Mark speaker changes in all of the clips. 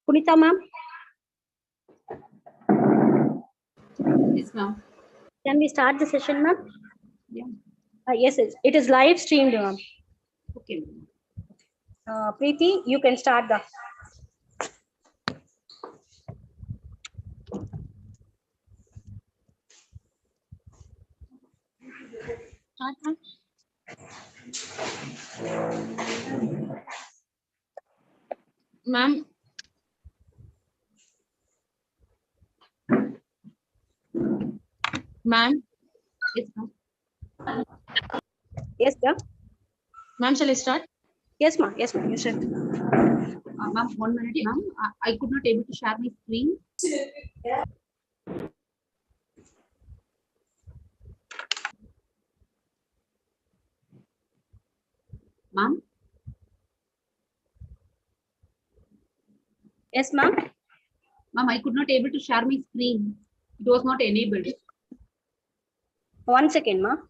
Speaker 1: Punita ma'am.
Speaker 2: Yes, ma'am.
Speaker 1: Can we start the session, ma'am?
Speaker 2: Yeah.
Speaker 1: Yes, it is live streamed, ma'am.
Speaker 2: Okay.
Speaker 1: Preeti, you can start the.
Speaker 2: Start, ma'am. Ma'am. Ma'am. Yes, ma'am.
Speaker 1: Yes, sir.
Speaker 2: Ma'am, shall I start?
Speaker 1: Yes, ma'am. Yes, ma'am. You should.
Speaker 2: Ma'am, 1 minute, ma'am. I could not able to share my screen. Ma'am.
Speaker 1: Yes, ma'am.
Speaker 2: Ma'am, I could not able to share my screen. It was not enabled.
Speaker 1: 1 second, ma'am.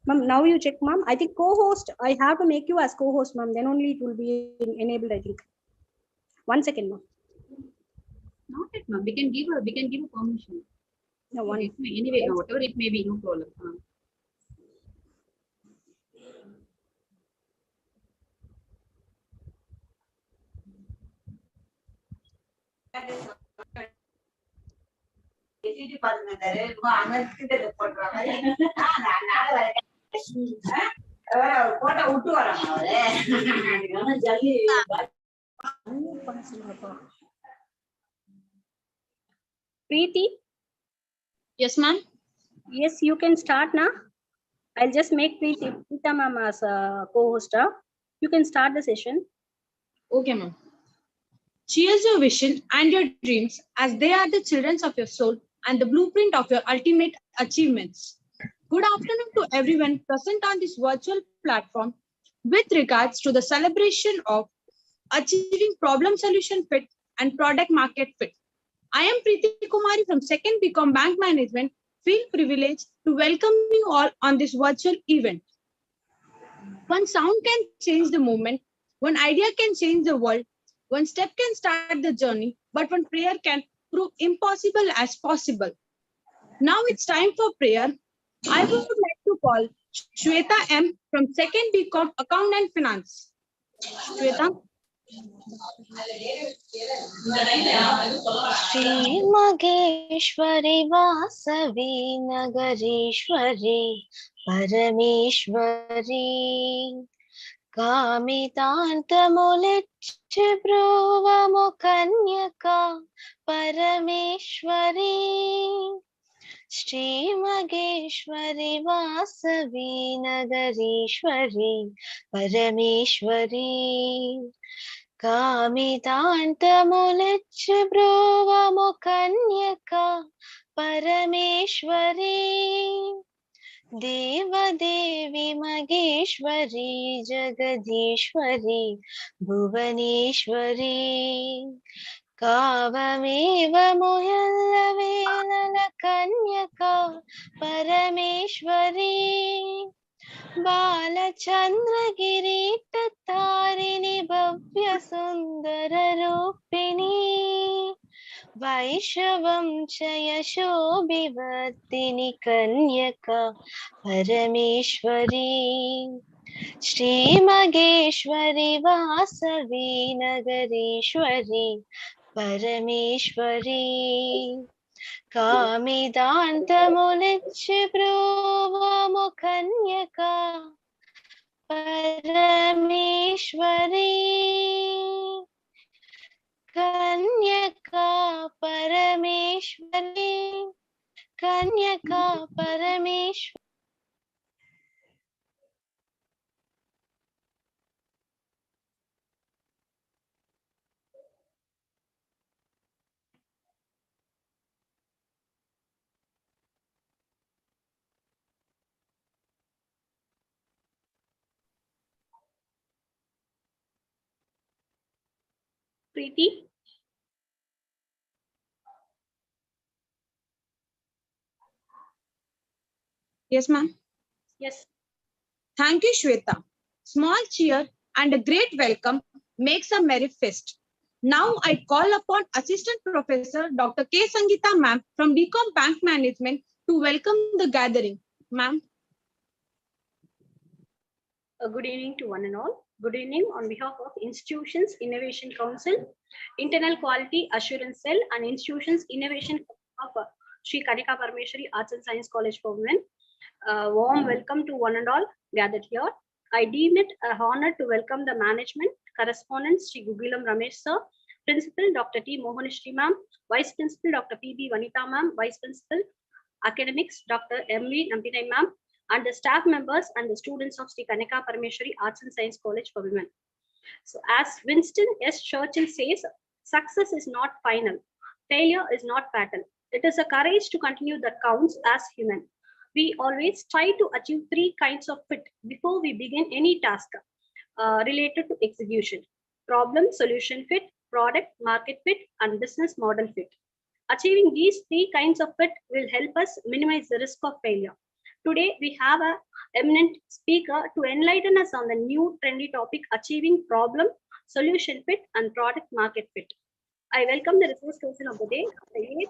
Speaker 1: Ma'am, now you check, ma'am. I think co-host, I have to make you as co-host, ma'am. Then only it will be enabled, I think. 1 second, ma'am.
Speaker 2: Not yet, ma'am. We can give a permission.
Speaker 1: No, one.
Speaker 2: Anyway, whatever it may be, no problem.
Speaker 1: Preeti?
Speaker 2: Yes, ma'am.
Speaker 1: Yes, you can start now. I'll just make Preeta ma'am as a co-host. You can start the session.
Speaker 2: Okay, ma'am. Cheers your vision and your dreams as they are the children of your soul and the blueprint of your ultimate achievements. Good afternoon to everyone present on this virtual platform with regards to the celebration of achieving problem solution fit and product market fit. I am Preeti Kumari from 2nd BCom Bank Management. Feel privileged to welcome you all on this virtual event. One sound can change the moment, one idea can change the world, one step can start the journey, but one prayer can prove impossible as possible. Now it's time for prayer. I would like to call Shweta M from 2nd BCom Account and Finance. Shweta.
Speaker 3: Shri मगेश्वरी Vasavi नगरेश्वरी Parmeshwari कामितान्तमुलिच्छ ब्रुवमु कन्यका Parmeshwari श्रीमगेश्वरी Vasavi नगरेश्वरी Parmeshwari कामितान्तमुलिच्छ ब्रुवमु कन्यका Parmeshwari देवदेवी मगेश्वरी Jagadishwari Bhuvaneshwari कावमेव मुहल्लवेलकन्यका Parmeshwari बालचन्द्रगिरीटतारिणि भव्यसुन्दररूपिणी वैशवंशयशोभिवर्धिनि कन्यका Parmeshwari श्रीमगेश्वरी Vasavi नगरेश्वरी Parmeshwari कामितान्तमुलिच्छ ब्रुवमु कन्यका Parmeshwari कन्यका Parmeshwari कन्यका Parmeshwari
Speaker 1: Preeti?
Speaker 2: Yes, ma'am.
Speaker 1: Yes.
Speaker 2: Thank you, Shweta. Small cheer and a great welcome makes a merry fest. Now I call upon Assistant Professor Dr. K. Sangeeta ma'am from BCom Bank Management to welcome the gathering. Ma'am.
Speaker 1: Good evening to one and all. Good evening on behalf of Institutions Innovation Council, Internal Quality Assurance Cell, and Institutions Innovation of Sri Kanika Parmeshwari Arts and Science College for Women. Warm welcome to one and all gathered here. I deem it an honor to welcome the management, correspondents Sri Gugilam Ramesh sir, Principal Dr. T. Mohanishri ma'am, Vice Principal Dr. P.B. Vanita ma'am, Vice Principal Academics Dr. M.V. Nampinai ma'am, and the staff members and the students of Sri Kanika Parmeshwari Arts and Science College for Women. So as Winston S. Churchill says, success is not final, failure is not fatal. It is a courage to continue that counts as human. We always try to achieve three kinds of fit before we begin any task related to execution: problem, solution fit, product, market fit, and business model fit. Achieving these three kinds of fit will help us minimize the risk of failure. Today, we have an eminent speaker to enlighten us on the new trendy topic, achieving problem, solution fit, and product market fit. I welcome the resource person of the day, the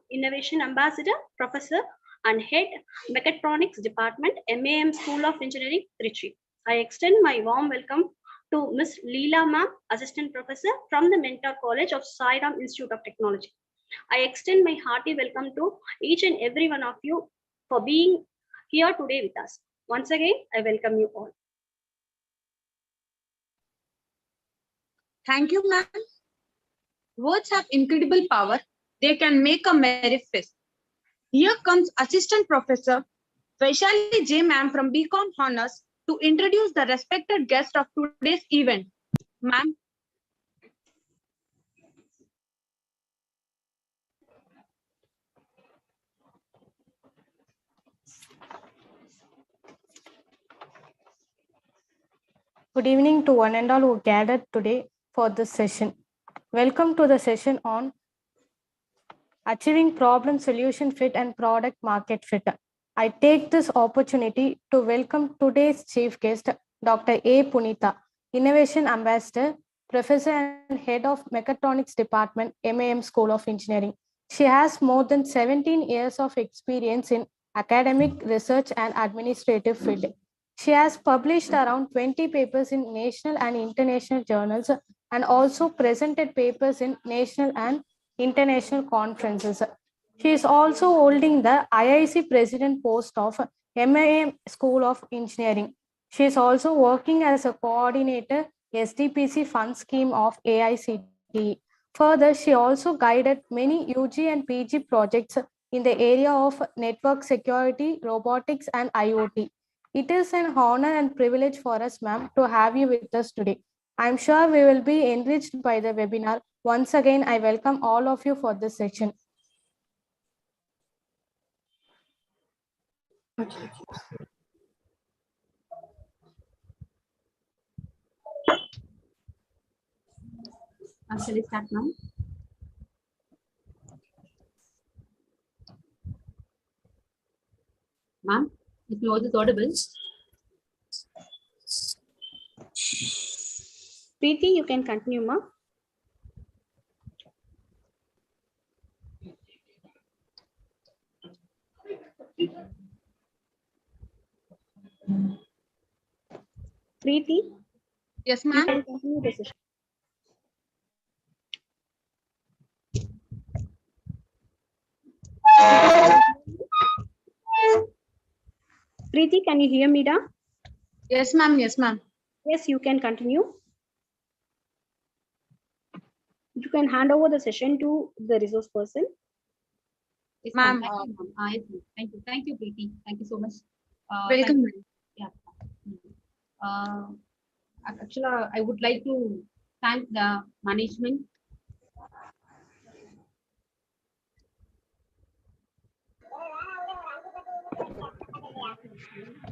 Speaker 1: Innovation Ambassador, Professor, and Head Mechatronics Department, MAM School of Engineering, Trichy. I extend my warm welcome to Ms. Leela Ma'am, Assistant Professor from the Mentor College of Sairam Institute of Technology. I extend my hearty welcome to each and every one of you for being here today with us. Once again, I welcome you all.
Speaker 2: Thank you, ma'am. Words have incredible power. They can make a merry fest. Here comes Assistant Professor Vaishali J. Ma'am from BCom Honors to introduce the respected guest of today's event. Ma'am.
Speaker 4: Good evening to one and all who gathered today for this session. Welcome to the session on achieving problem solution fit and product market fit. I take this opportunity to welcome today's chief guest, Dr. A. Punita, Innovation Ambassador, Professor and Head of Mechatronics Department, MAM School of Engineering. She has more than 17 years of experience in academic, research, and administrative field. She has published around 20 papers in national and international journals and also presented papers in national and international conferences. She is also holding the IIC President post of MAM School of Engineering. She is also working as a coordinator SDPC fund scheme of AICTE. Further, she also guided many UG and PG projects in the area of network security, robotics, and IoT. It is an honor and privilege for us, ma'am, to have you with us today. I'm sure we will be enriched by the webinar. Once again, I welcome all of you for this session.
Speaker 1: Shall we start now? Ma'am, if your voice is audible. Preeti, you can continue, ma'am. Preeti,
Speaker 2: Yes,
Speaker 1: you
Speaker 2: ma'am.
Speaker 1: can continue the session. Preeti, can you hear me, da?
Speaker 2: Yes, ma'am. Yes, ma'am.
Speaker 1: Yes, you can continue. You can hand over the session to the resource person.
Speaker 2: Yes, ma'am.
Speaker 1: Yes, thank you. Thank you, Preeti. Thank you so much.
Speaker 2: Welcome.
Speaker 1: Yeah. Actually, I would like to thank the management.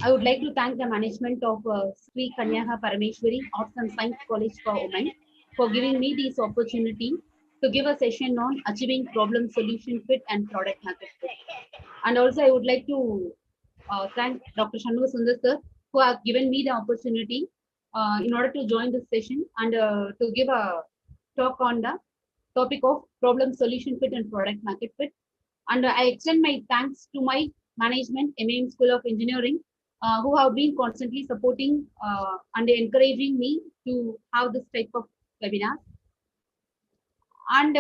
Speaker 1: I would like to thank the management of Sri Kanyaha Parameshwari Arts and Science College for Women
Speaker 5: for giving me this opportunity to give a session on achieving problem solution fit and product market fit. And also I would like to thank Dr. Shanmuga Sundar sir who have given me the opportunity in order to join this session and to give a talk on the topic of problem solution fit and product market fit. And I extend my thanks to my management, MAM School of Engineering, who have been constantly supporting and encouraging me to have this type of webinar. And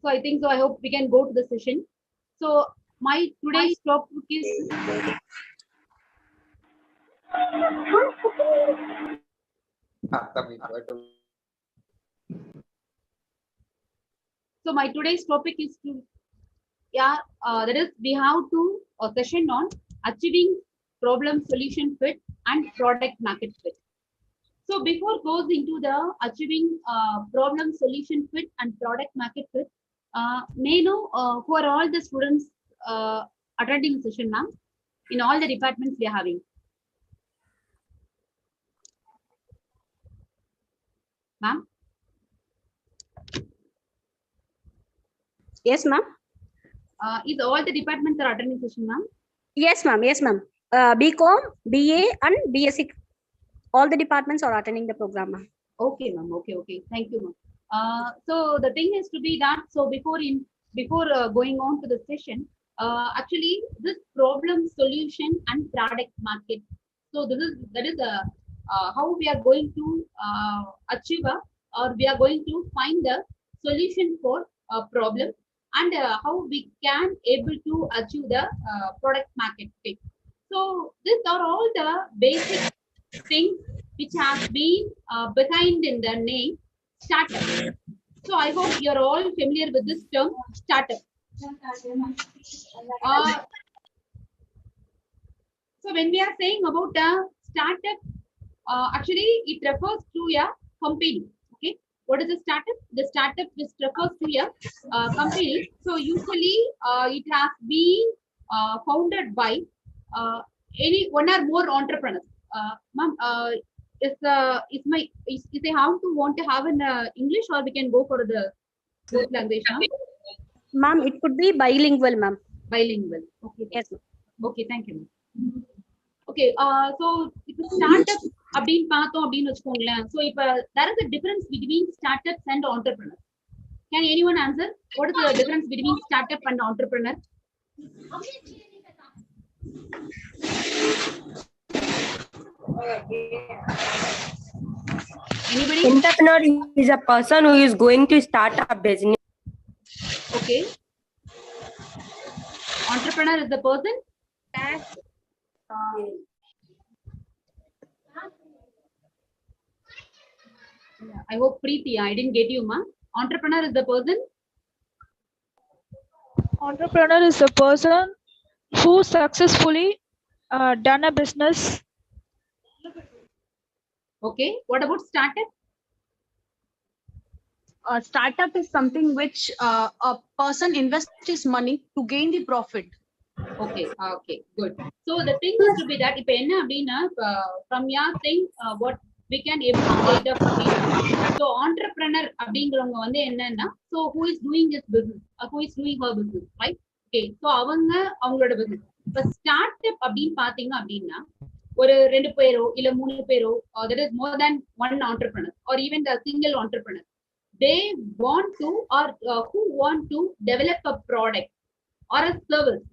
Speaker 5: so I think so. I hope we can go to the session. So my today's topic is that is we have to a session on achieving problem solution fit and product market fit. So before goes into the achieving problem solution fit and product market fit, may I know who are all the students attending the session, ma'am? In all the departments we are having. Ma'am?
Speaker 1: Yes, ma'am.
Speaker 5: Is all the departments are attending session, ma'am?
Speaker 1: Yes, ma'am. Yes, ma'am. BCom, BA, and BSc. All the departments are attending the program, ma'am.
Speaker 5: Okay, ma'am. Okay. Thank you, ma'am. So the thing is to be that. So before going on to the session, actually this problem solution and product market. So that is how we are going to achieve or we are going to find the solution for a problem and how we can able to achieve the product market fit. So these are all the basic things which have been behind in the name startup. So I hope you're all familiar with this term startup. So when we are saying about a startup, actually it refers to a company. Okay, what is a startup? The startup which refers to a company. So usually it has been founded by any one or more entrepreneurs. Ma'am, is I how to want to have in English or we can go for the both language, ma'am?
Speaker 1: Ma'am, it could be bilingual, ma'am.
Speaker 5: Bilingual. Okay.
Speaker 1: Yes.
Speaker 5: Okay, thank you. Okay, so if startup abdin paathom abdin vechukongla. So if there is a difference between startups and entrepreneurs. Can anyone answer? What is the difference between startup and entrepreneur? Anybody?
Speaker 6: Entrepreneur is a person who is going to start a business.
Speaker 5: Okay. Entrepreneur is the person? I hope Preeti, I didn't get you, ma. Entrepreneur is the person?
Speaker 7: Entrepreneur is a person who successfully done a business.
Speaker 5: Okay. What about startup?
Speaker 2: Startup is something which a person invests his money to gain the profit.
Speaker 5: Okay. Okay. Good. So the thing is to be that from your thing, what we can able to say it up. So entrepreneur so who is doing this business? Who is doing her business, right? Okay. So avangaloda business. But startup அப்படின்னு பாத்தீங்க அப்படின்னா ஒரு 2 பேரோ இல்ல 3 பேரோ that is more than one entrepreneur or even the single entrepreneur. They want to or who want to develop a product or a service.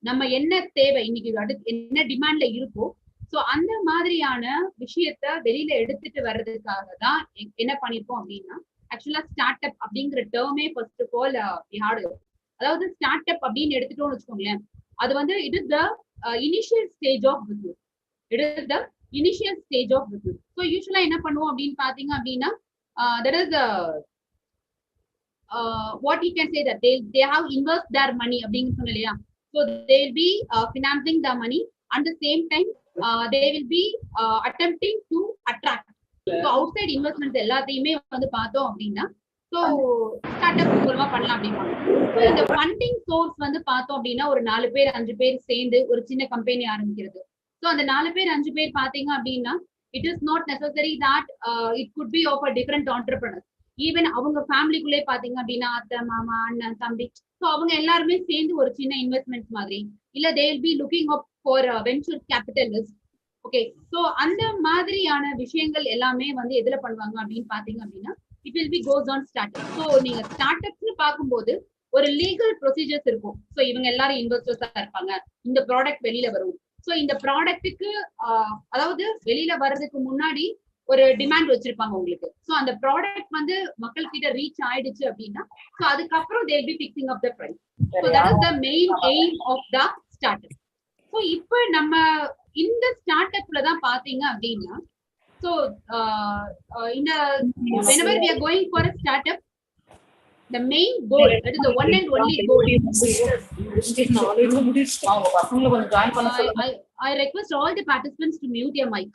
Speaker 5: நம்ம என்ன தேவை இன்னைக்கு என்ன டிமாண்ட்ல இருக்கோ சோ அந்த மாதிரியான விஷயத்த வெளியில எடுத்துட்டு வர்றதுக்காக தான் என்ன பண்ணிருக்கோம் அப்படின்னா ஆக்சுவலா ஸ்டார்ட் அப் அப்படிங்கிற டேர்மே ஃபர்ஸ்ட் ஆஃப் ஆல் அதாவது ஸ்டார்ட் அப் அப்படின்னு எடுத்துட்டோம்னு வச்சுக்கோங்களேன் அது வந்து it is the initial stage of business. It is the initial stage of business. So யூஸ்வலா என்ன பண்ணுவோம் அப்படின்னு பாத்தீங்க அப்படின்னா that is what you can say that they have invest their money அப்படின்னு சொன்ன இல்லையா. So they will be financing the money at the same time they will be attempting to attract. So outside investments எல்லாத்தையுமே வந்து பார்த்தோம் அப்படின்னா so startup மூலமா பண்ணலாம் அப்படிம்பாங்க. So இந்த ஃபண்டிங் சோர்ஸ் வந்து பார்த்தோம் அப்படின்னா ஒரு 4 பேர் 5 பேர் சேர்ந்து ஒரு சின்ன கம்பெனி ஆரம்பிக்கிறது. So அந்த 4 பேர் 5 பேர் பாத்தீங்க அப்படின்னா It is not necessary that it could be of a different entrepreneur. Even அவங்க ஃபேமிலிக்குள்ளே பாத்தீங்க அப்படின்னா அத்தை மாமா அண்ணன் தம்பி ஸோ அவங்க எல்லாருமே சேர்ந்து ஒரு சின்ன இன்வெஸ்ட்மெண்ட் மாதிரி இல்ல they will be looking up for venture capitalist. Okay, so அந்த மாதிரியான விஷயங்கள் எல்லாமே வந்து எதுல பண்ணுவாங்க அப்படின்னு பாத்தீங்க அப்படின்னா it will be goes on startup. So நீங்க ஸ்டார்ட் அப்ஸ்னு பார்க்கும்போது ஒரு லீகல் ப்ரொசீஜர்ஸ் இருக்கும். ஸோ இவங்க எல்லாரும் இன்வெஸ்டர்ஸா இருப்பாங்க, இந்த ப்ராடக்ட் வெளியில வரும். ஸோ இந்த ப்ராடக்ட்டுக்கு அதாவது வெளியில வர்றதுக்கு முன்னாடி ஒரு டிமாண்ட் வச்சிருப்பாங்க உங்களுக்கு. ஸோ அந்த ப்ராடக்ட் வந்து மக்கள் கிட்ட ரீச் ஆயிடுச்சு அப்படின்னா ஸோ அதுக்கப்புறம் they will be fixing up the price. So that is the main aim of the startup. So இப்போ நம்ம இந்த ஸ்டார்ட் அப்ல தான் பாத்தீங்க அப்படின்னா ஸோ இந்த whenever we are going for a startup, the main goal, that is the one and only goal. I request all the participants to mute your mic.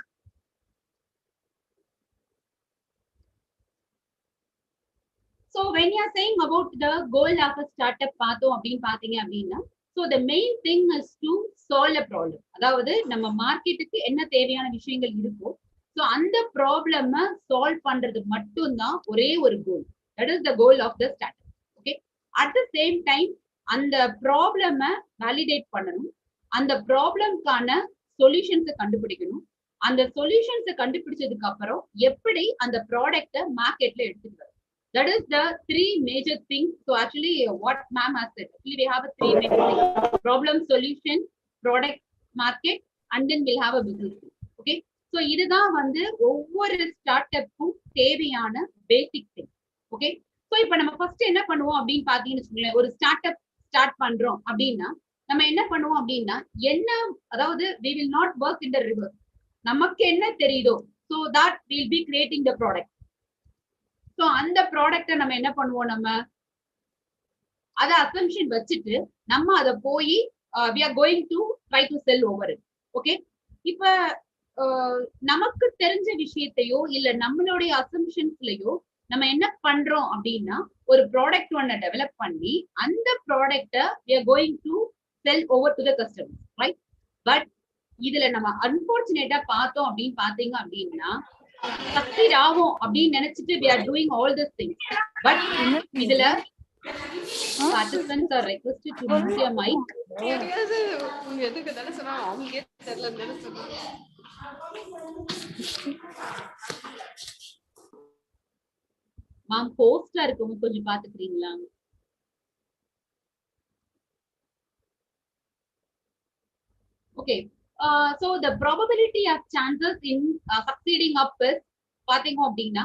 Speaker 5: So when you are saying about the goal of a startup pathom அப்படினு பாத்தீங்க அப்படின்னா so the main thing is to solve a problem. அதாவது நம்ம மார்க்கெட்டுக்கு என்ன தேவையான விஷயங்கள் இருக்கோ so அந்த ப்ராப்ளமை சால்வ் பண்றது மட்டும்தான் ஒரே ஒரு கோல். That is the goal of the startup. Okay, at the same time அந்த ப்ராப்ளமை வேலிடேட் பண்ணணும், அந்த ப்ராப்ளம்கான சொல்யூஷன்ஸை கண்டுபிடிக்கணும், அந்த சொல்யூஷன்ஸை கண்டுபிடிச்சதுக்கு அப்புறம் எப்படி அந்த ப்ராடக்ட்டை மார்க்கெட்ல எடுத்துட்டு வரும். That is the three major things. So actually what ma'am has said, actually we have a three major things: problem, solution, product, market, and then we'll have a business. Okay, so இதுதான் வந்து ஒவ்வொரு start அப்புக்கும் தேவையான basic thing. Okay, so இப்போ நம்ம first என்ன பண்ணுவோம் அப்படின்னு பாத்தீங்கன்னு வச்சுக்கோங்களேன், ஒரு ஸ்டார்ட் அப் ஸ்டார்ட் பண்றோம் அப்படின்னா நம்ம என்ன பண்ணுவோம் அப்படின்னா என்ன, அதாவது we will not work in the reverse. நமக்கு என்ன தெரியுதோ so that we'll be creating the product. So அந்த ப்ராடக்டை நம்ம என்ன பண்ணுவோம், நம்ம அதை அசம்ஷன் வச்சுட்டு நம்ம அதை போய் we are going to try to sell over it. Okay, இப்ப நமக்கு தெரிஞ்ச விஷயத்தையோ இல்ல நம்மளுடைய அசம்ஷன்ஸ்லயோ நம்ம என்ன பண்றோம் அப்படின்னா ஒரு ப்ராடக்ட் ஒன்ன டெவலப் பண்ணி அந்த ப்ராடக்டை we are going to sell over to the customers, right? But இதுல நம்ம அன்பார்ச்சுனேட்டா பார்த்தோம் அப்படின்னு பாத்தீங்க அப்படின்னா சக்சீட் ஆகும் அப்படின்னு நினைச்சிட்டு we are doing all these things, but இதுல participants are requested to mute their mic. Ma'am போஸ்டா இருக்கவங்க கொஞ்சம் பாத்துக்கிறீங்களா? Okay, so the probability of chances in succeeding up is பாத்தீங்க அப்படின்னா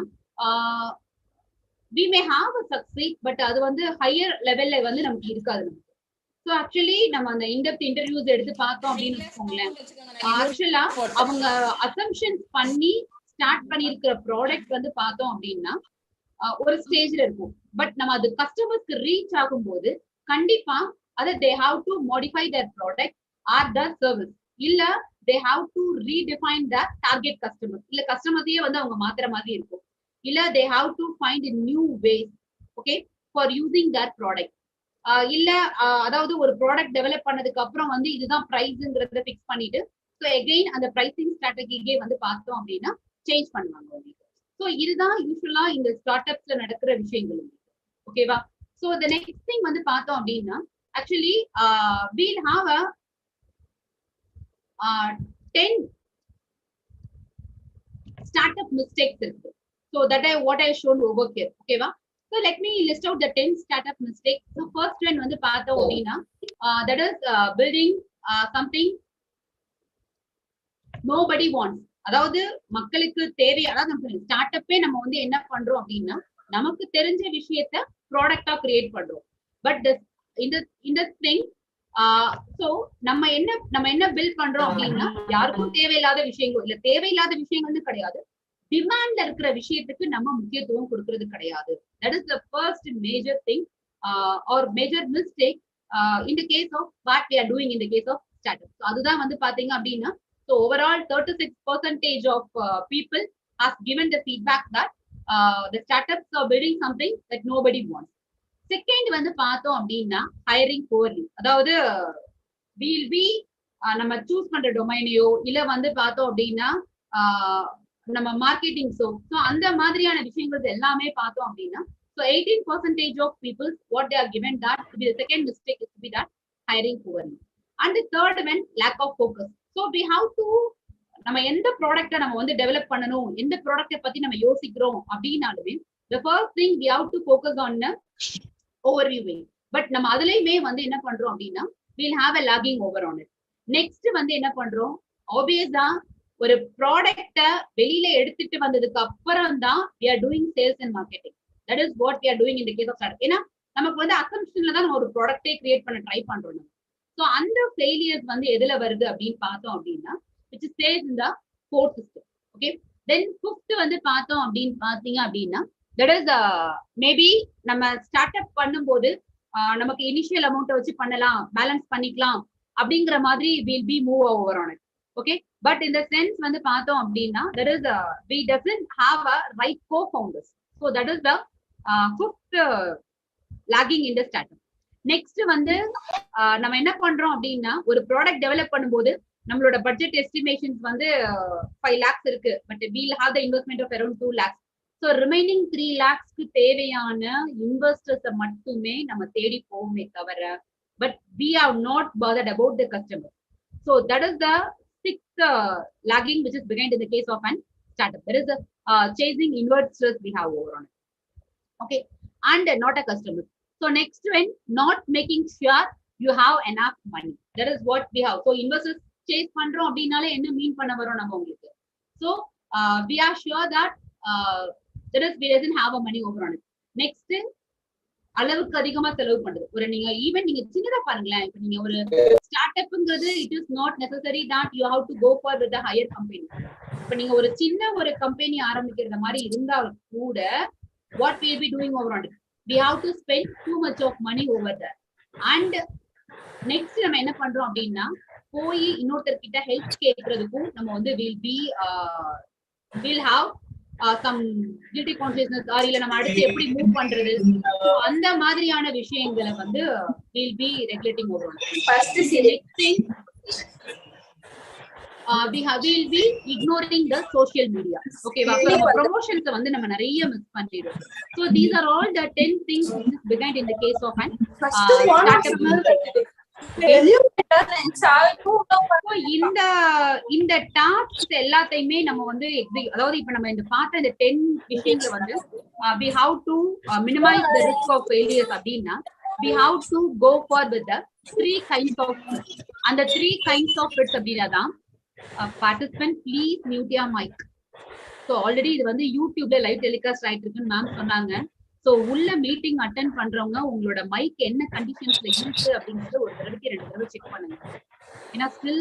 Speaker 5: we may have a succeed, but அது வந்து higher லெவல்ல வந்து நமக்கு இருக்காது. நமக்கு ஸோ ஆக்சுவலி நம்ம அந்த இன்டெப்த் இன்டர்வியூஸ் எடுத்து பார்த்தோம் அப்படின்னு வச்சுக்கோங்களேன், ஆக்சுவலா அவங்க அசம்ஷன்ஸ் பண்ணி ஸ்டார்ட் பண்ணியிருக்கிற ப்ராடக்ட் வந்து பார்த்தோம் அப்படின்னா ஒரு ஸ்டேஜ்ல இருக்கும். பட் நம்ம அது கஸ்டமர்ஸ்க்கு ரீச் ஆகும்போது கண்டிப்பா அதை they have to modify their product or the service, இல்ல they have to redefine the target customers, இல்ல கஸ்டமர்ஸையே வந்து அவங்க மாத்துற மாதிரி இருக்கும், இல்ல they have to find new ways okay for using that product. இல்ல அதாவது ஒரு ப்ராடக்ட் டெவலப் பண்ணதுக்கு அப்புறம் வந்து இதுதான் பிரைஸ்ங்கிறத பிக்ஸ் பண்ணிட்டு ஸோ எகெயின் அந்த பிரைசிங் ஸ்ட்ராட்டஜிக்கே வந்து பார்த்தோம் அப்படின்னா சேஞ்ச் பண்ணுவாங்க உங்களுக்கு. ஸோ இதுதான் யூஸ்வலா இந்த ஸ்டார்ட் அப்ஸ்ல நடக்கிற விஷயங்கள். ஓகேவா? ஸோ த நெக்ஸ்ட் திங் வந்து பார்த்தோம் அப்படின்னா actually we'll have a 10 startup mistakes இருக்கு. So that what I shown over here. ஓகேவா? So let me list out the 10 startup mistakes. So first one வந்து பார்த்தோம் அப்படின்னா that is building something nobody wants. அதாவது மக்களுக்கு தேவை, அதாவது ஸ்டார்ட் அப்பே நம்ம வந்து என்ன பண்றோம் அப்படின்னா நமக்கு தெரிஞ்ச விஷயத்த ப்ராடக்டா கிரியேட் பண்றோம். பட் இந்த திங் சோ நம்ம என்ன பில்ட் பண்றோம் அப்படின்னா யாருக்கும் தேவையில்லாத விஷயங்கள், இல்ல தேவையில்லாத விஷயங்கள்னு கிடையாது, டிமாண்ட்ல இருக்கிற விஷயத்துக்கு நம்ம முக்கியத்துவம் கொடுக்கறது கிடையாது. That is the first major thing or major mistake in the case of what we are doing in the case of startup. So அதுதான் வந்து பாத்தீங்க அப்படின்னா so overall 36% of people has given the feedback that the startups are building something that nobody wants. Second வந்து பார்த்தோம் அப்படின்னா hiring poorly. அதாவது we'll be நம்ம choose பண்ற டொமைனையோ இல்ல வந்து பார்த்தோம் அப்படின்னா நம்ம மார்க்கெட்டிங் ஸோ அந்த மாதிரியான விஷயங்கள் எல்லாமே பார்த்தோம் அப்படின்னா so 18% of people what they are given that to be the second mistake is to be that hiring poorly and the third one lack of focus so we have to நம்ம எந்த ப்ராடக்ட்டை நம்ம வந்து டெவலப் பண்ணணும் எந்த ப்ராடக்ட்டை பத்தி நம்ம யோசிக்கிறோம் அப்படின்னாலுமே the first thing we have to focus on overviewing but நம்ம அதுலயுமே வந்து என்ன பண்றோம் அப்படின்னா we'll have a lagging over on it next வந்து என்ன பண்றோம் ஆப்வியஸா ஒரு ப்ராடக்ட்டை வெளியில எடுத்துட்டு வந்ததுக்கு அப்புறம் தான் we are doing sales and marketing that is what we are doing in the case of startup ஏன்னா நமக்கு வந்து அசம்ஷன்ல தான் நம்ம ஒரு ப்ராடக்ட்டே கிரியேட் பண்ண ட்ரை பண்றோம் ஸோ அந்த ஃபெயிலியர்ஸ் வந்து எதுல வருது அப்படின்னு பார்த்தோம் அப்படின்னா which is stays in the fourth step okay then fifth வந்து பார்த்தோம் அப்படின்னு பாத்தீங்க அப்படின்னா that is maybe நம்ம ஸ்டார்ட் அப் பண்ணும்போது நமக்கு இனிஷியல் அமௌண்ட்டை வச்சு பண்ணலாம் பேலன்ஸ் பண்ணிக்கலாம் அப்படிங்கிற மாதிரி will be move over on it okay but in the sense வந்து பார்த்தோம் அப்படின்னா that is we doesn't have a right co-founders so that is the fifth lagging in the startup next வந்து நம்ம என்ன பண்றோம் அப்படின்னா ஒரு ப்ராடக்ட் டெவலப் பண்ணும்போது நம்மளோட பட்ஜெட் எஸ்டிமேஷன்ஸ் வந்து 5 lakhs இருக்கு but we'll have the investment of around 2 lakhs so remaining 3 lakhsக்கு தேவையான இன்வெஸ்டர்ஸை மட்டுமே நம்ம தேடி போவோமே தவிர but we have not bothered about the customer so that is the sixth lagging which is behind in the case of an startup there is a chasing investors we have over on it okay and not a customer so next one not making sure you have enough money that is what we have so investors chase பண்றோம் அப்படினாலே என்ன மீன் பண்ண வரோம் நம்ம உங்களுக்கு so we are sure that that is we doesn't have a money over on it next அளவுக்கு அதிகமா செலவு பண்றது ஒரு நீங்க ஈவன் நீங்க சின்னதா பாருங்களேன் இப்ப நீங்க ஒரு ஸ்டார்ட் அப்ங்கிறது it is not necessary that you have to go for with a higher company இப்ப நீங்க ஒரு சின்ன ஒரு கம்பெனி ஆரம்பிக்கிற மாதிரி இருந்தால் கூட what we will be doing over on it we have to spend too much of money over there and next நம்ம என்ன பண்றோம் அப்படின்னா போய் இன்னொருத்தர்கிட்ட ஹெல்ப் கேட்கறதுக்கும் நம்ம வந்து we'll have some guilty consciousness or இல்ல நம்ம அடுத்து எப்படி மூவ் பண்றது அந்த மாதிரியான விஷயங்களை வந்து we'll be regulating over on first thing we'll be ignoring the social media okay வா promotions வந்து நம்ம நிறைய மிஸ் பண்ணிடுறோம் so these are all the 10 things which is behind in the case of an startup இந்த task எல்லாத்தையுமே நம்ம வந்து அதாவது இப்ப நம்ம இந்த பார்த்த இந்த 10 விஷயங்களை வந்து we have to minimize the risk of failures அப்படின்னா we have to go for with the 3 kinds of and the 3 kinds of fits அப்படின்னா participant please mute your mic so already இது வந்து யூடியூப்ல லைவ் டெலிகாஸ்ட் ஆயிட்டு இருக்குன்னு ma'am சொன்னாங்க so உள்ள meeting attend பண்றவங்க உங்களோட மைக் என்ன கண்டிஷன்ஸ்ல இருக்கு அப்படிங்கறத ஒரு தடவைக்கு 2 தடவை செக் பண்ணுங்க ஏன்னா still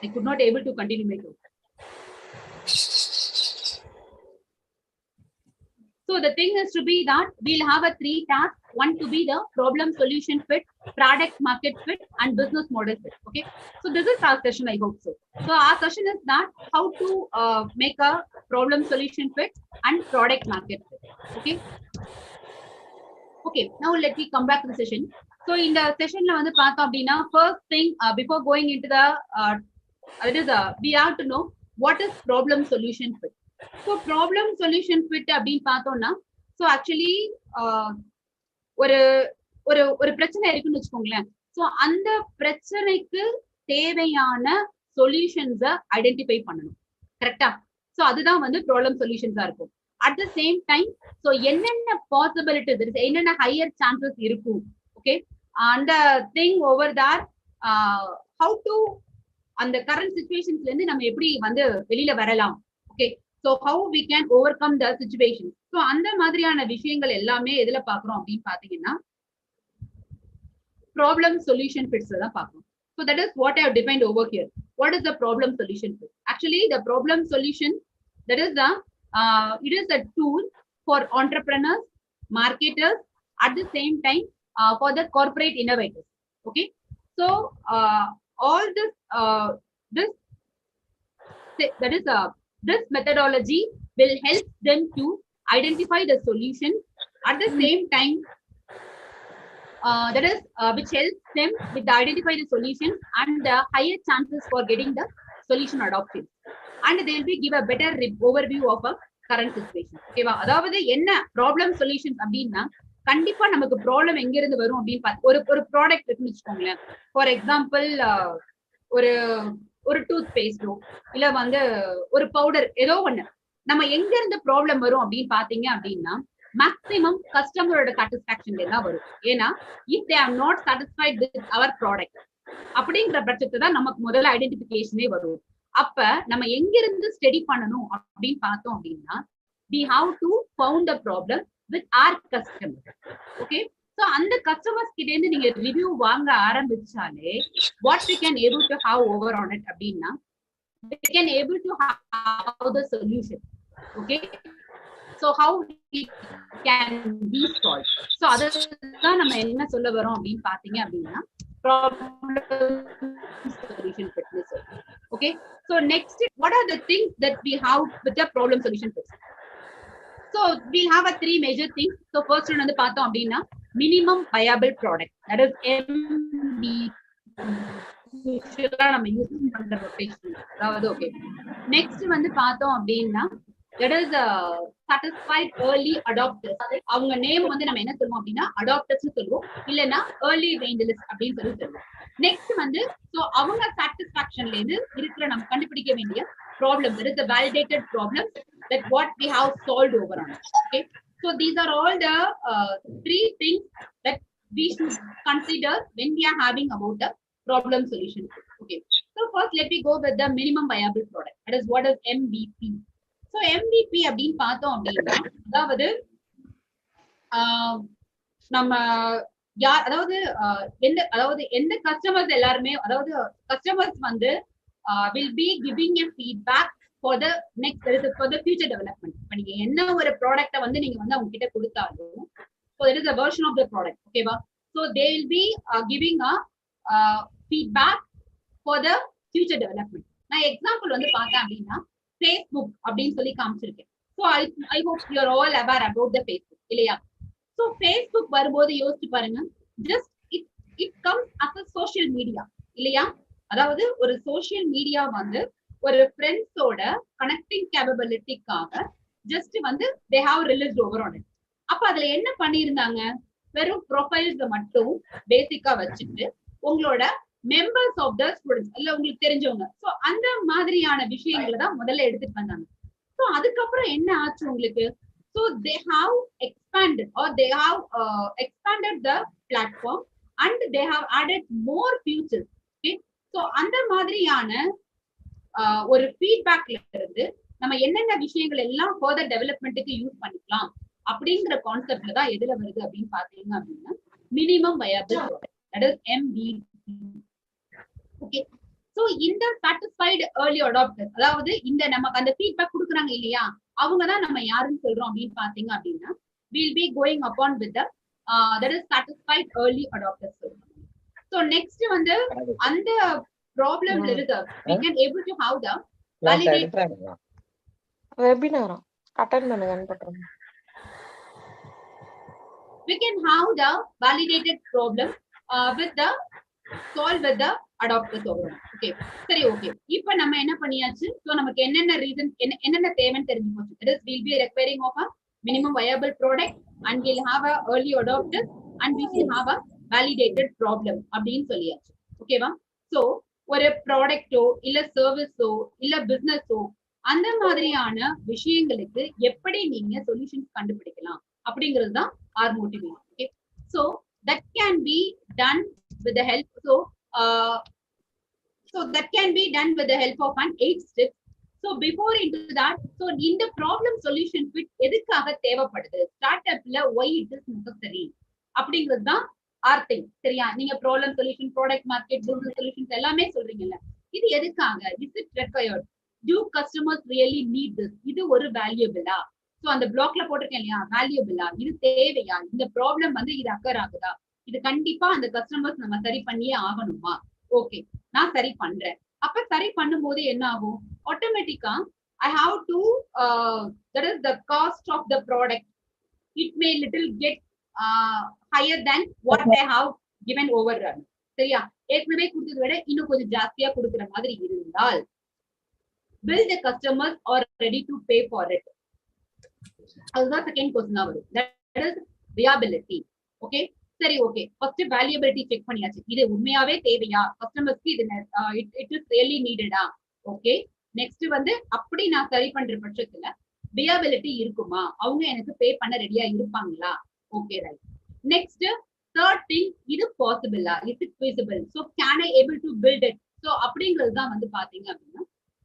Speaker 5: I could not able to continue my talk. So the thing is to be that we'll have a 3 tasks one to be the problem solution fit product market fit and business model fit okay so this is our session I hope so our session is that how to make a problem solution fit and product market fit okay now let me come back to the session so in the session la vandu paatha appadina first thing before going into the we have to know what is problem solution fit so problem solution fit அப்படினு பார்த்தோம்னா so actually ஒரு ஒரு ஒரு பிரச்சனை இருக்குன்னு வெச்சுக்கோங்களேன் so அந்த பிரச்சனைக்கு தேவையான சொல்யூஷன்ஸை ஐடென்டிஃபை பண்ணணும் கரெக்ட்டா சோ அதுதான் வந்து ப்ராப்ளம் சொல்யூஷன்ஸா இருக்கும் at the same time so என்னென்ன பாசிபிலிட்டிஸ் இருக்கு என்னென்ன ஹையர் சான்சஸ் இருக்கும் ஓகே அந்த thing over that how to அந்த கரண்ட் சிச்சுவேஷன்ஸ்ல இருந்து நம்ம எப்படி வந்து வெளியில வரலாம் okay so how we can overcome the situation so அந்த மாதிரியான விஷயங்கள் எல்லாமே எதுல பாக்குறோம் அப்படின்னு பாத்தீங்கன்னா problem solution fits தான் பாக்குறோம் so that is what I have defined over here what is the problem solution fit actually the problem solution that is the it is a tool for entrepreneurs marketers at the same time for the corporate innovators okay so all this that is this methodology will help them to identify the solution at the same time that is which helps them with the identify the solution and the higher chances for getting the solution adopted and they will be give a better overview of a current situation. ஓகேவா? அதாவது என்ன problem solutions அப்படின்னா கண்டிப்பா நமக்கு problem எங்க இருந்து வரும் அப்படின்னு ஒரு ப்ராடக்ட் இருக்குன்னு வச்சுக்கோங்களேன். ஃபார் எக்ஸாம்பிள் ஒரு ஒரு டூத் பேஸ்டோ இல்ல வந்து ஒரு பவுடர் ஏதோ ஒண்ணு நம்ம எங்க இருந்து ப்ராப்ளம் வரும் அப்படின்னு பாத்தீங்க அப்படின்னா மேக்சிமம் கஸ்டமரோட சாட்டிஸ்பாக்சன்ல தான் வரும். ஏன்னா if they are not satisfied with our product அப்படிங்கிற பட்சத்தை தான் நமக்கு முதல்ல ஐடென்டிபிகேஷனே வரும். அப்ப நம்ம எங்க இருந்து ஸ்டடி பண்ணணும் அப்படின்னு பார்த்தோம் அப்படின்னா we have to found the problem with our customer. Okay, so அந்த customers கிட்ட இருந்து நீங்க ரிவ்யூ வாங்க ஆரம்பிச்சாலே what we can able to have over on it அப்படின்னா we can able to have the solution. Okay, so how it can be solved. So அதுதான் நம்ம என்ன சொல்ல வரோம் அப்படின்னு பாத்தீங்க அப்படின்னா problem solution fitness. Okay, so next, what are the things that we have with the problem solution fitness? So we have a three major things. So first one வந்து பார்த்தோம் அப்படின்னா minimum viable product, that is MVP. நம்ம use பண்ற rotation. அதாவது okay, next வந்து பார்த்தோம் அப்படின்னா that is satisfied early adopters. அவங்க நேம் வந்து நம்ம என்ன சொல்லுவோம் அப்படின்னா adopters சொல்லுவோம், இல்லைன்னா early evangelists அப்படின்னு சொல்லுவோம். நெக்ஸ்ட் வந்து சோ அவங்க சாட்டிஸ்பாக்சன்ல இருந்து இருக்கிற நம்ம கண்டுபிடிக்க வேண்டிய problem, there is a validated problem that what we have solved over on. Okay, so these are all the three things that we should consider when we are having about the problem solution. Okay, so first let me go with the minimum viable product, that is what is MVP. So MVP அப்படின்னு பார்த்தோம் அப்படின்னா அதாவது நம்ம யார் அதாவது எந்த customers எல்லாருமே அதாவது கஸ்டமர்ஸ் வந்து will be giving a feedback for the next, for the future development. இப்ப நீங்க என்ன ஒரு ப்ராடக்ட்ட வந்து நீங்க வந்து அவங்க கிட்ட கொடுத்தாலும் so there is a version of the product. ஓகேவா? so they will be giving a feedback for the future development. நான் எக்ஸாம்பிள் வந்து பார்த்தேன் அப்படின்னா Facebook அப்படின்னு சொல்லி காமிச்சிருக்கேன். so I hope you are all aware about the Facebook இல்லையா? so Facebook வரும்போது யோசிச்சு பாருங்க, just it comes as a social media இல்லையா? அதாவது ஒரு சோசியல் மீடியா வந்து ஒரு ஃப்ரெண்ட்ஸோட கனெக்டிங் கேப்பபிலிட்டிக்காக ஜஸ்ட் வந்து they have released over on it. அப்ப அதுல என்ன பண்ணிருந்தாங்க, வெறும் ப்ரொஃபைல்ஸ் மட்டும் பேசிக்கா வச்சுட்டு உங்களோட மெம்பர்ஸ் ஆஃப் த ஸ்டூடெண்ட்ஸ் இல்ல உங்களுக்கு தெரிஞ்சவங்க, சோ அந்த மாதிரியான விஷயங்களை தான் முதல்ல எடுத்துட்டு வந்தாங்க. சோ அதுக்கப்புறம் என்ன ஆச்சு உங்களுக்கு, so they have expanded or they have expanded the platform and they have added more features. Okay, so அந்த மாதிரியான ஒரு ஃபீட்பேக்ல இருந்து நம்ம என்னென்ன விஷயங்கள் எல்லாம் ஃபர்தர் டெவலப்மெண்ட்டுக்கு யூஸ் பண்ணிக்கலாம் அப்படிங்கிற கான்செப்ட்ல தான் எதுல வருது அப்படின்னு பாத்தீங்க அப்படின்னா minimum viable product, that is MVP. Okay, so இந்த சாட்டிஸ்ஃபைடு ஏர்லி அடாப்டர்ஸ், அதாவது இந்த நமக்கு அந்த ஃபீட்பேக் கொடுக்குறாங்க இல்லையா, அவங்க தான் நம்ம யாருன்னு சொல்றோம் அப்படின்னு பாத்தீங்க அப்படின்னா we'll be going upon with the that is satisfied early adopters. So next வந்து அந்த ப்ராப்ளம்ல இருக்கு we can able to have the validate
Speaker 8: webinar attend பண்ணுங்கன்னு போட்றேன்.
Speaker 5: we can have the validated problem with the solve with the adopters over. Okay, சரி, okay, இப்போ நம்ம என்ன பண்ணியாச்சு, so நமக்கு என்னென்ன ரீசன் என்னென்ன தேவைன்னு தெரிஞ்சு போச்சு. that is we'll be requiring of a minimum viable product and we'll have a early adopter and we will have a validated problem அப்படின்னு சொல்லியாச்சு. ஓகேவா? சோ ஒரு ப்ராடக்டோ இல்ல சர்வீஸோ இல்ல பிசினஸோ அந்த மாதிரியான விஷயங்களுக்கு எப்படி நீங்க சொல்யூஷன்ஸ் கண்டுபிடிக்கலாம் அப்படிங்கிறது தான் our motivation. Okay, so that can be done with the help so that can be done with the help of an 8 steps. So before into that, so இந்த problem solution fit எதுக்காக தேவைப்படுது ஸ்டார்ட்அப்ல, why it is necessary அப்படிங்கிறது தான் our thing. சரியா? நீங்க problem solution, product market, business solutions எல்லாமே சொல்றீங்கல்ல, இது எதுக்காக, is it required, do customers really need this, இது ஒரு வேல்யூபிளா, சோ அந்த பிளாக்ல போட்டிருக்கேன் இல்லையா, வேல்யூபிளா, இது தேவையா, இந்த ப்ராப்ளம் வந்து இது அக்கர் ஆகுதா, இது கண்டிப்பா அந்த கஸ்டமர்ஸ் நம்ம சரி பண்ணியே ஆகணுமா, ஓகே நான் சரி பண்றேன். அப்ப சரி பண்ணும்போது என்ன ஆகும், ஆட்டோமேட்டிக்கா I have to that is the cost of the product, it may little get higher than what I have given overrun. சரியா? ஏற்கனவே கொடுத்ததை விட இன்னும் கொஞ்சம் ஜாஸ்தியா கொடுக்குற மாதிரி இருந்தால் will the customers are ready to pay for it? அதுதான் செகண்ட் கொஸ்டினா வரும். That is viability. Okay, சரி, ஓகே, ஃபர்ஸ்ட் வேல்யூபிலிட்டி செக் பண்ணியாச்சு. இது உண்மையாவே தேவையா கஸ்டமர்ஸ்க்கு, இது இட் இஸ் ரியலி நீடடா? ஓகே, நெக்ஸ்ட் வந்து அப்படி நான் சரி பண்ற பட்சத்துல வியாபிலிட்டி இருக்குமா, அவங்க எனக்கு பே பண்ண ரெடியா இருப்பாங்களா? Okay, right. Next third thing, இது பாசிபிளா, is it feasible, so can I able to build it? so அப்படிங்கிறது தான் வந்து பாத்தீங்க அப்படின்னா,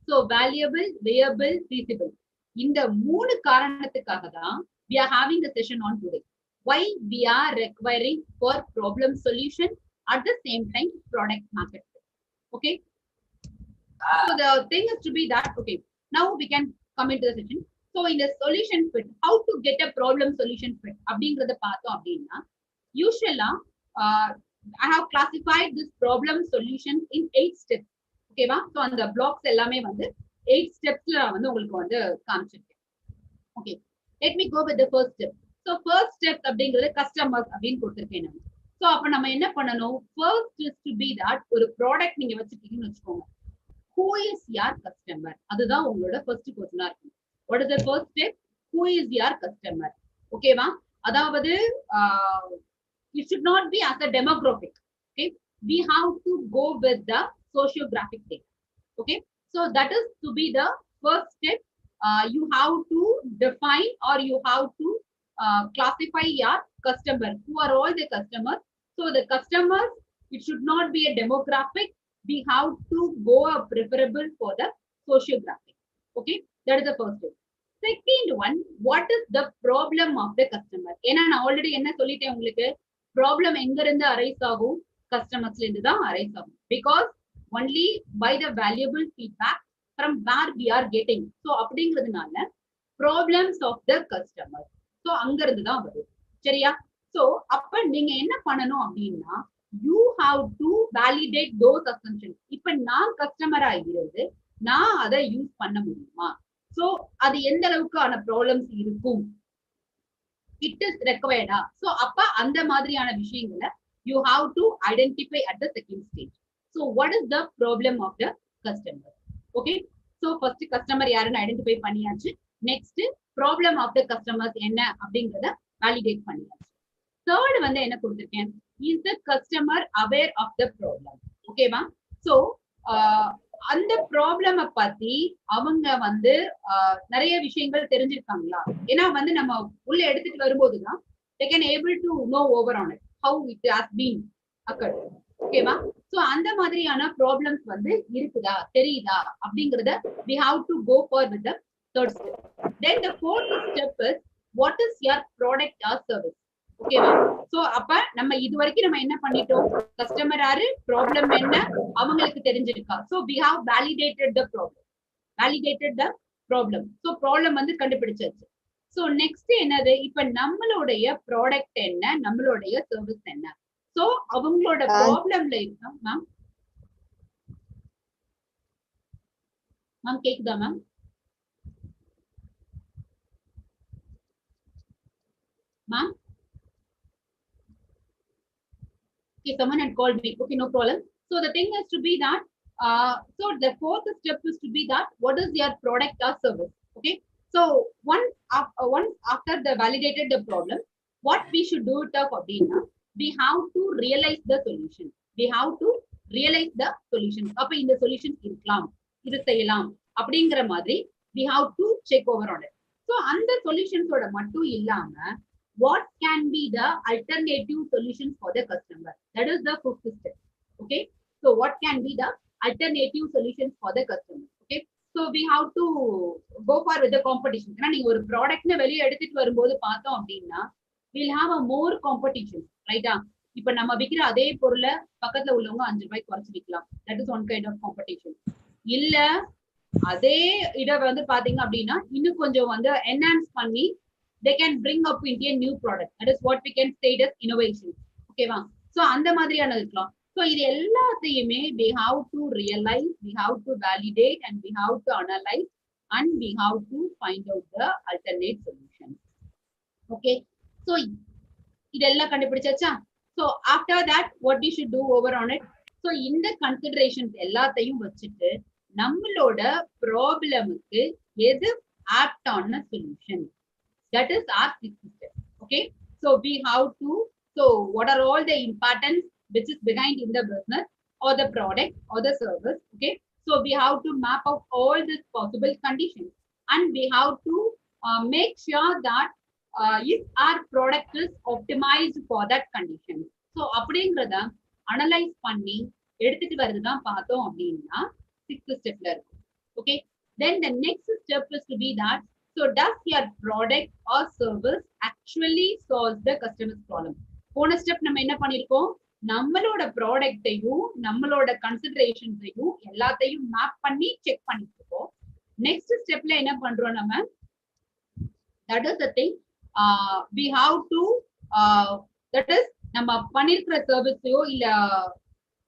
Speaker 5: so valuable, viable, feasible, இந்த மூணு காரணத்துக்காக தான் we are having the session on today. Why we are requiring for problem solution at the same time product market fit. Okay, so the thing is to be that, okay, now we can come into the session. So in the solution fit, how to get a problem solution fit அப்படிங்கறத பார்த்தோம் அப்படின்னா, usually I have classified this problem solution in 8 steps. ஓகேவா? so அந்த blocks எல்லாமே வந்து 8 ஸ்டெப்ஸ்ல வந்து உங்களுக்கு வந்து காமிச்சிருக்கேன். Okay, let me go with the first step. so first step அப்படிங்கிறது customers அப்படின்னு கொடுத்திருக்கேன் நான். so அப்ப நம்ம என்ன பண்ணணும், first is to be that ஒரு ப்ராடக்ட் நீங்க வச்சிருக்கீங்கன்னு வச்சுக்கோங்க, who is your customer? அதுதான் உங்களோட first question-ஆ இருக்கும். what is the first step? who is your customer? ஓகேவா? அதாவது it should not be as a demographic. Okay, we have to go with the sociographic data. Okay, so that is to be the first step. You have to define or you have to classify your customer. Who are all the customers? So the customers, it should not be a demographic. We have to go preferable for the sociographic. Okay, that is the first step. Second one, what is the problem of the customer? ஏன்னா நான் already என்ன சொல்லிட்டேன் உங்களுக்கு, problem எங்க இருந்து arise ஆகும், கஸ்டமர்ஸ்ல இருந்து தான் அரைஸ் ஆகும். Because only by the valuable feedback from where we are getting. So அப்படிங்கிறதுனால problems of the customer, so அங்க இருந்து தான் வரும். சரியா? ஸோ அப்ப நீங்க என்ன பண்ணணும் அப்படின்னா, you have to validate those assumptions. இப்ப நான் கஸ்டமரா இருந்து நான் அதை யூஸ் பண்ண முடியுமா? சோ அது எந்த அளவுக்கான ப்ராப்ளம்ஸ் இருக்கும், இட் இஸ் ரெக்வயர்டா? சோ அப்ப அந்த மாதிரியான விஷயங்களை you have to identify at the second stage. So what is the problem of the customer? Okay, so first customer யாருன்னு ஐடென்டிஃபை பண்ணியாச்சு. Next problem of the customers என்ன அப்படிங்கறத வேலிடேட் பண்ணியாச்சு. தேர்ட் வந்து என்ன கொடுத்திருக்கேன், is the customer aware of the problem. ஓகேவா? So அந்த ப்ராப்ளம பத்தி அவங்க வந்து நிறைய விஷயங்கள் தெரிஞ்சிருக்காங்களா? ஏன்னா வந்து நம்ம உள்ள எடுத்துட்டு வரும்போதுதான் they can able to know over on it how it has been occurred. ஓகேவா? சோ அந்த மாதிரியான ப்ராப்ளம்ஸ் வந்து இருக்குதா, தெரியுதா அப்படிங்கறத we have to go for with the third step. Then the fourth step is what is your product or service? ஓகேவா? So அப்ப நம்ம இது வரைக்கும் நம்ம என்ன பண்ணிட்டோம், கஸ்டமர் யாரு, ப்ராப்ளம் என்ன, அவங்களுக்கு தெரிஞ்சிருக்கா. So we have validated the problem. So problem வந்து கண்டுபிடிச்சாச்சு. சோ நெக்ஸ்ட் என்னது, இப்ப நம்மளுடைய ப்ராடக்ட் என்ன, நம்மளுடைய சர்வீஸ் என்ன. சோ அவங்களோட ப்ராப்ளம்ல இருக்கா மேம்? கேக்குதா ma'am? Ma'am? Okay, someone had called me. Okay, no problem. So the thing is to be that, so the fourth step is to be that, what is your product or service? Okay, so once after the validated the problem, what we should do it of Abdina, we have to realize the solution. அப்ப இந்த solution இருக்கலாம், இது செய்யலாம் அப்படிங்கிற மாதிரி we have to check over on it. So அந்த சொல்யூஷன்ஸோட மட்டும் இல்லாம what can be the alternative solutions for the customer? That is the fifth step. Okay, so what can be the alternative solutions for the customer? Okay, so we have to go for with the competition. ஏன்னா நீங்க ஒரு ப்ராடக்ட்னு வெளியே எடுத்துட்டு வரும்போது பார்த்தோம் அப்படின்னா we'll have a more competition, ரைட்டா? இப்ப நம்ம விக்கிற அதே பொருளை பக்கத்துல உள்ளவங்க 5 ரூபாய்க்கு குறைச்சு விற்கலாம். That is one kind of competition. இல்ல அதே இத வந்து பாத்தீங்க அப்படின்னா இன்னும் கொஞ்சம் வந்து enhance பண்ணி they can bring up into a new product. That is what we can say as innovation. Okay va? So அந்த மாதிரியான இருக்கலாம். So இது எல்லாத்தையுமே we have to realize, we have to validate, and we have to analyze, and we have to find out the alternate solution. Okay, so இதெல்லாம் கண்டுபிடிச்சாச்சா? So after that what we should do over on it? So இந்த considerations எல்லாத்தையும் வச்சுட்டு நம்மளோட ப்ராப்ளமுக்கு எது ஆப்டான solution. That is our sixth step. Okay, so we have to, so what are all the importance which is behind in the business or the product or the service. Okay, so we have to map out all these possible conditions, and we have to make sure that if our product is optimized for that condition. So அப்படிங்கறத analyse பண்ணி எடுத்துட்டு வரதுதான் பார்த்தோம் அப்படின்னா sixth ஸ்டெப்ல இருக்கும். Okay, then the next step is to be that, so does your product or service actually solve the customer's problem? போன step நம்ம என்ன பண்ணிருக்கோம், நம்மளோட ப்ராடக்ட்டையும் நம்மளோட கன்சிடரேஷன்ஸையும் எல்லாத்தையும் மேப் பண்ணி செக் பண்ணிட்டு இருக்கோம். நெக்ஸ்ட் ஸ்டெப்ல என்ன பண்றோம் நம்ம, that is the thing, we have to that is நம்ம பண்ணிருக்கிற சர்வீஸையோ இல்ல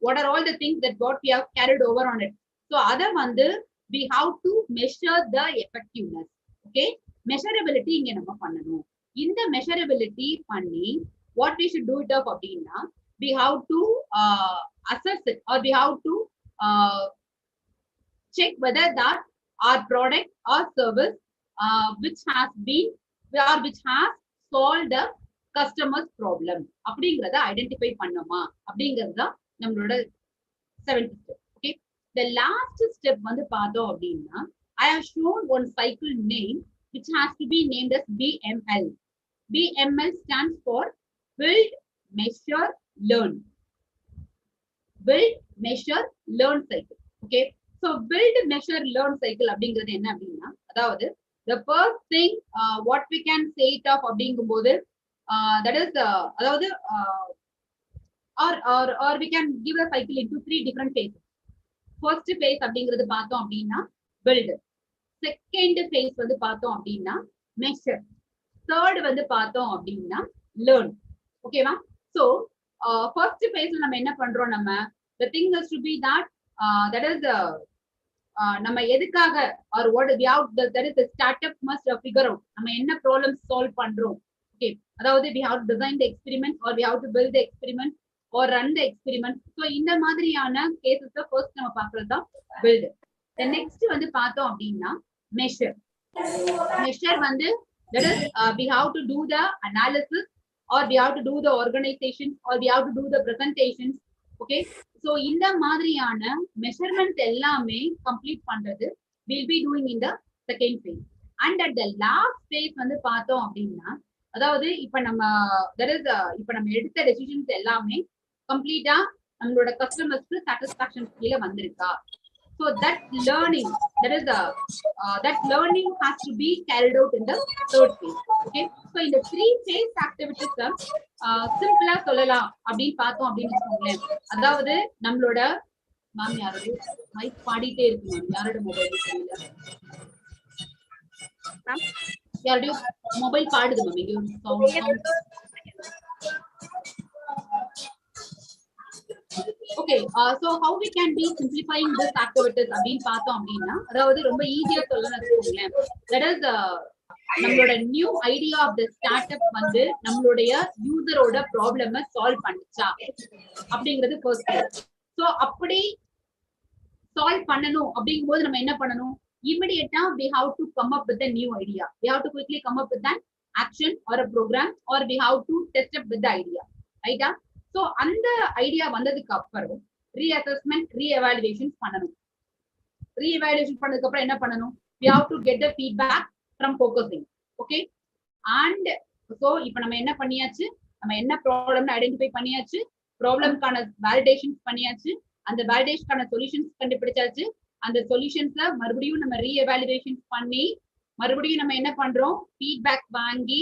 Speaker 5: what are all the things that what we have carried over on it. So அத வந்து we have to measure the effectiveness. Okay, measurability இங்க நம்ம பண்ணணும். இந்த measurability பண்ணி what we should do it of அப்படின்னா, we have to assess it, or we have to check whether that our product or service which has been or which has solved the customer's problem அப்படிங்கறத identify பண்ணோமா அப்படிங்கிறது தான் நம்மளோட 7th step. Okay, the last step வந்து பார்த்தோம் அப்படின்னா, I have shown one cycle name which has to be named as BML. BML stands for build, measure, learn. Build, measure, learn cycle. Okay, so build, measure, learn cycle அப்படிங்கிறது என்ன அப்படின்னா, அதாவது the first thing what we can say it of அப்படிங்கும்போது that is அதாவது or we can give a cycle into 3 different phases. First phase அப்படிங்கிறது பார்த்தோம் அப்படின்னா build, second phase வந்து பார்த்தோம் அப்படின்னா measure, third வந்து பார்த்தோம் அப்படின்னா learn. ஓகேவா? So first phase நம்ம என்ன பண்றோம், நம்ம the thing is to be that that is நம்ம எதுக்காக or what we have, that is the startup must figure out நம்ம என்ன problems solve பண்றோம். Okay, அதாவது we have to design the experiment or we have to build the experiment or run the experiment. So இந்த மாதிரியான cases first நம்ம பார்க்கிறது தான் build. The next வந்து பார்த்தோம் அப்படின்னா measure. Measure வந்து that is we have to do the analysis or we have to do the organization or we have to do the presentations. Okay, so இந்த மாதிரியான measurements எல்லாமே complete பண்றது we'll be doing in the second phase. And at the last phase வந்து பார்த்தோம் அப்படின்னா, அதாவது இப்ப நம்ம that is இப்ப நம்ம எடுத்த decisions எல்லாமே கம்ப்ளீட்டா நம்மளோட கஸ்டமர்ஸ்க்கு சாட்டிஸ்பாக்சன் கீழ வந்திருக்கா. So that learning, that is that learning has to be carried out in the third phase. Okay, so in the 3 phase activities சிம்பிளா சொல்லலாம் அப்படின்னு பார்த்தோம் அப்படின்னு வச்சுக்கோங்களேன். அதாவது நம்மளோட மேம் யாரோட மைக் பாடிட்டே இருக்கு மேம், யாரோட மொபைல் தெரியல, யாரோட மொபைல் பாடுது மேம், இங்க sound. Okay, so how we can be simplifying this activities அப்படின்னு பார்த்தோம் அப்படின்னா, அதாவது ரொம்ப ஈஸியா சொல்லணும்னு வச்சுக்கோங்களேன். that is நம்மளோட new idea of the startup வந்து நம்மளுடைய யூசரோட ப்ராப்ளம சால்வ் பண்ணுச்சா அப்படிங்கிறது ஃபர்ஸ்ட். ஸோ அப்படி சால்வ் பண்ணணும் அப்படிங்கும்போது நம்ம என்ன பண்ணணும், immediately we have to come up with a new idea. We have to quickly come up with an action or a program, or we have to test up with the idea. ரைட்டா? So அந்த idea வந்ததுக்கு அப்புறம் ரீஅசஸ்மெண்ட், re-evaluation பண்ணணும். Re-evaluation பண்ணதுக்கு அப்புறம் என்ன பண்ணணும், we have to get the feedback from focusing. Okay, and so இப்போ நம்ம என்ன பண்ணியாச்சு, நம்ம என்ன ப்ராப்ளம்னு ஐடென்டிஃபை பண்ணியாச்சு, ப்ராப்ளம்கான வேலிடேஷன்ஸ் பண்ணியாச்சு, அந்த வேலிடேஷனுக்கான சொல்யூஷன்ஸ் கண்டுபிடிச்சாச்சு. அந்த சொல்யூஷன்ஸ்ல மறுபடியும் நம்ம ரீஎவாலுவேஷன் பண்ணி மறுபடியும் நம்ம என்ன பண்றோம், ஃபீட்பேக் வாங்கி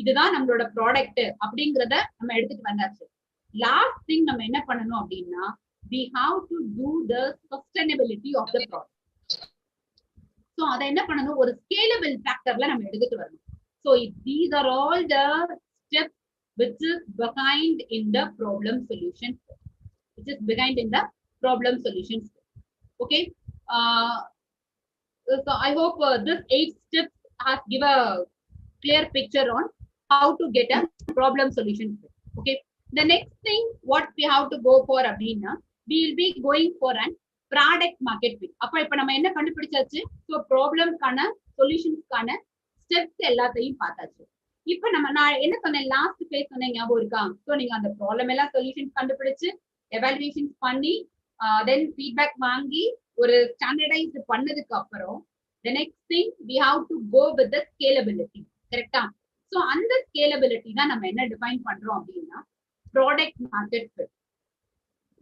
Speaker 5: இதுதான் நம்மளோட ப்ராடக்ட் அப்படிங்கிறத நம்ம எடுத்துட்டு வந்தாச்சு. லாஸ்ட் திங் நம்ம என்ன பண்ணணும் அப்படின்னா, we have to do the sustainability of the product. So அதை என்ன பண்ணணும், ஒரு scalable factorல நம்ம எடுத்துட்டு வரணும். So these are all the steps which is behind in the problem solution, which is behind in the problem solution. Okay, so I hope this 8 steps has give a clear picture on how to get a problem solution. Okay, the next thing what we have to go for abhina, we will be going for an product market fit. அப்ப இப்ப நம்ம என்ன கண்டுபிடிச்சாச்சு? So ப்ராப்ளம்க்கான சொல்யூஷன்ஸ்க்கான steps எல்லாத்தையும் பார்த்தாச்சு. இப்ப நான் என்ன சொன்னேன், லாஸ்ட் பேஸ் சொன்னேன், ஞாபகம் இருக்கா? ஸோ நீங்க அந்த ப்ராப்ளம் எல்லாம் சொல்யூஷன் கண்டுபிடிச்சு எவாலுவேஷன் பண்ணி தென் ஃபீட்பேக் வாங்கி ஒரு ஸ்டாண்டர்டைஸ் பண்ணதுக்கு அப்புறம் the next thing we have to go with the scalability. கரெக்டா? சோ அந்த scalability தான் நம்ம என்ன டிஃபைன் பண்றோம் அப்படின்னா product market fit.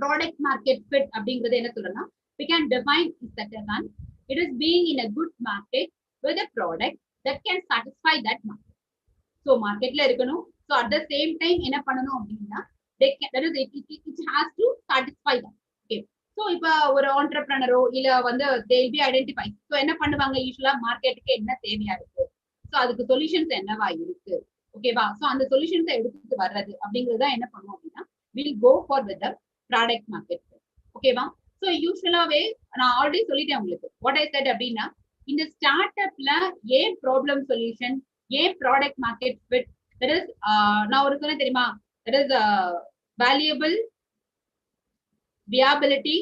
Speaker 5: Product market fit அப்படிங்கறது என்ன சொல்லணும்னா we can define is that as it is being in a good market with a product that can satisfy that market. So marketல இருக்கணும். So at the same time என்ன பண்ணணும் அப்படின்னா it has to satisfy that. Okay. So இப்ப ஒரு ஆண்டர்பிரனரோ இல்ல வந்து they will be identified. So என்ன பண்ணுவாங்க, யூசுவலா மார்க்கெட்டுக்கு என்ன தேவையா இருக்கு, சோ அதுக்கு சொல்யூஷன்ஸ் என்னவா இருக்கு, ஓகேவா? சோ அந்த சொல்யூஷன்ஸை எடுத்துட்டு வர்றது அப்படிங்கறத என்ன பண்ணுவோம் அப்படின்னா we'll go for with the product market. ஓகேவா? சோ யூசுவலாவே நான் ஆல்ரெடி சொல்லிட்டேன் உங்களுக்கு வாட் ஐ செட் அப்படின்னா இந்த ஸ்டார்ட் அப்ல ஏன் ப்ராப்ளம் சொல்யூஷன், ஏன் product market fit, that is நான் ஒரு சொன்னேன் தெரியுமா, that is valuable, viability,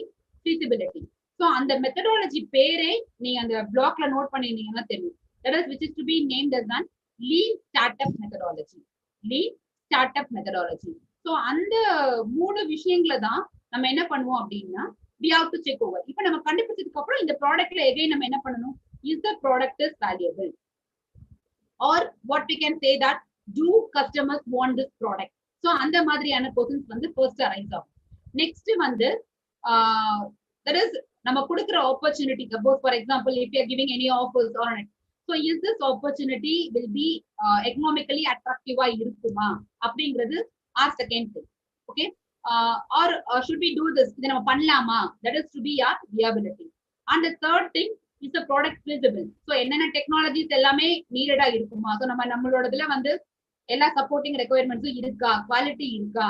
Speaker 5: feasibility. So அந்த மெத்தடாலஜி பேரே நீங்க அந்த பிளாக்ல நோட் பண்ணிருந்தீங்கன்னா தெரியும். That is which is to be named as an lean startup methodology. Lean startup methodology. So அந்த மூணு விஷயங்களை தான் நம்ம என்ன பண்ணுவோம் அப்படின்னா we have to check over. இப்போ நம்ம கண்டுபிடிச்சதுக்கு அப்புறம் இந்த ப்ராடக்ட்ல எகைன் நம்ம என்ன பண்ணணும், is the product is valuable or what we can say that do customers want this product. So அந்த மாதிரியான क्वेश्चंस வந்து first arise ஆகும். நெக்ஸ்ட் வந்து that is நம்ம கொடுக்கிற opportunity. Suppose for example if you are giving any offers or not, so is this opportunity will be economically attractive ஆ இருக்குமா அப்படிங்கிறது our second thing. Okay, or should we do this, இத நம்ம பண்ணலாமா, that is to be our viability. And the third thing is the product feasible. So என்னென்ன technologies எல்லாமே நீடடா இருக்குமா, so நம்மளோடதுல வந்து எல்லா சப்போர்ட்டிங் ரெக்குயர்மெண்ட்ஸும் இருக்கா, குவாலிட்டி இருக்கா,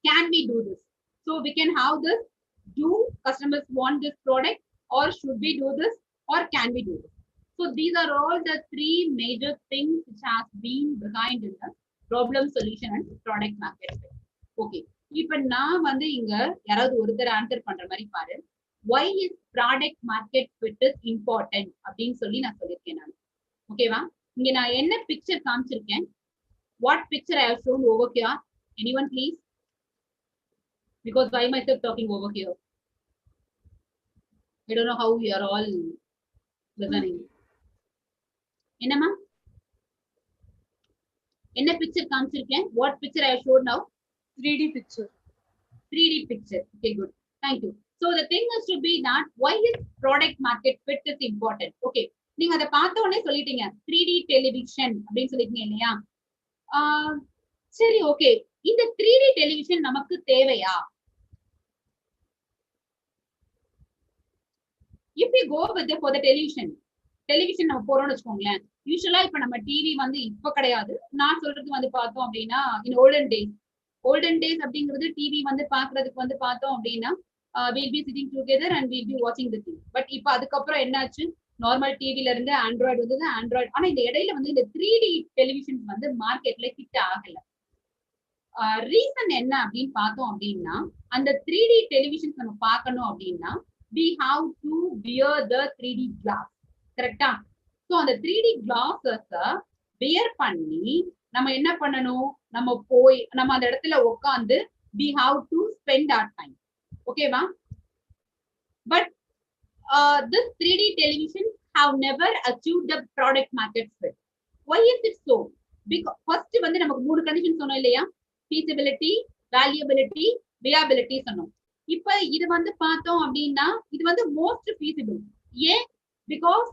Speaker 5: can we do this. So we can have this, do customers want this product or should we do this or can we do this. So these are all the three major things which has been behind in the problem solution and product market fit. Okay, இப்ப நான் வந்து இங்க யாராவது ஒருத்தர் answer பண்ற மாதிரி பாரு, why is product market fit is important அப்படின்னு சொல்லி நான் சொல்லியிருக்கேன் நான். ஓகேவா? இங்க நான் என்ன பிக்சர் காமிச்சிருக்கேன், what picture I have shown over here, anyone please? Because why myself talking over here? I don't know how you are all listening. Enna enna picture kaamichirukken, what picture I have showed now?
Speaker 2: 3D picture.
Speaker 5: 3D picture. Okay, good, thank you. So the thing is to be that why is product market fit is important. Okay, நீங்க அத பார்த்த உடனே சொல்லிட்டீங்க 3D television அப்படின்னு சொல்லிட்டீங்க இல்லையா? சரி, okay, இந்த 3D டெலிவிஷன் நமக்கு தேவையா? If we go with the for the television நம்ம போறோம்னு வச்சுக்கோங்களேன், யூசுவலா இப்ப நம்ம டிவி வந்து இப்ப கிடையாது, நான் சொல்றது வந்து பார்த்தோம் அப்படின்னா in olden days அப்படிங்கிறது டிவி வந்து பாக்குறதுக்கு வந்து பார்த்தோம் அப்படின்னா we'll be sitting together and we'll be watching the TV. But இப்ப அதுக்கப்புறம் என்னாச்சு, நார்மல் டிவில இருந்து ஆண்ட்ராய்டு வந்தது, ஆண்ட்ராய்டு. ஆனா இந்த இடையில வந்து இந்த 3D டெலிவிஷன் வந்து மார்க்கெட்ல ஹிட் ஆகல. ரீசன் என்ன அப்படின்னு பார்த்தோம் அப்படின்னா அந்த 3D டெலிவிஷன் நம்ம பார்க்கணும் அப்படின்னா we have to wear the 3D glass. கரெக்டா? சோ அந்த 3D glasses wear பண்ணி நம்ம என்ன பண்ணணும், நம்ம போய் நம்ம அந்த இடத்துல உட்கார்ந்து we have to spend our time. ஓகேவா? But this 3D television have never achieved the product market fit. Why is it so? Because first வந்து நமக்கு மூணு கண்டிஷன் சொன்னோம் இல்லையா, feasibility, valuability, viability சொன்னோம். இப்ப இது வந்து பார்த்தோம் அப்படின்னா இது வந்து மோஸ்ட் feasible. ஏன்? பிகாஸ்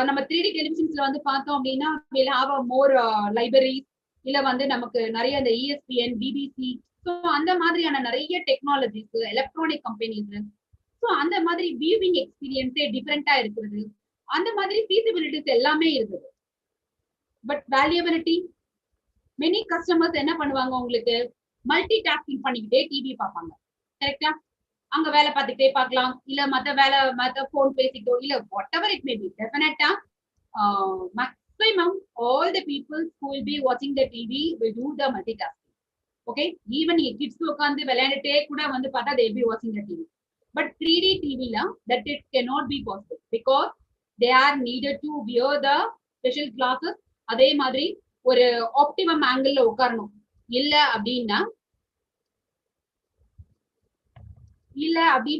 Speaker 5: நம்ம 3D டெலிவிஷன்ஸ்ல வந்து பார்த்தோம் அப்படின்னா we'll have a more libraries, இல்ல வந்து நமக்கு நிறைய இந்த ESPN, BBC, ஸோ அந்த மாதிரியான நிறைய டெக்னாலஜிஸ், எலக்ட்ரானிக் கம்பெனிஸ், ஸோ அந்த மாதிரி வியூவிங் எக்ஸ்பீரியன்ஸே டிஃப்ரெண்டா இருக்கிறது, அந்த மாதிரி feasibilities எல்லாமே இருக்குது. பட் வேல்யூபிலிட்டி, மெனி கஸ்டமர்ஸ் என்ன பண்ணுவாங்க, உங்களுக்கு மல்டி டாஸ்கிங் பண்ணிக்கிட்டே டிவி பார்ப்பாங்க. கரெக்டா? அங்க வேலை பார்த்துக்கிட்டே பார்க்கலாம், இல்ல மத்த போன் பேசிட்டோ, இல்ல whatever it may be. டெஃபினட்டா maximum all the peoples who will be watching the TV will do the multitasking. Okay, even kids உட்காந்து விளையாண்டுட்டே கூட வந்து பார்த்தா they will be watching the TV. But 3D TV la that it cannot be possible because they are needed to wear the special glasses. அதே மாதிரி ஒரு optimum angle உட்காரணும். இல்ல அப்படின்னு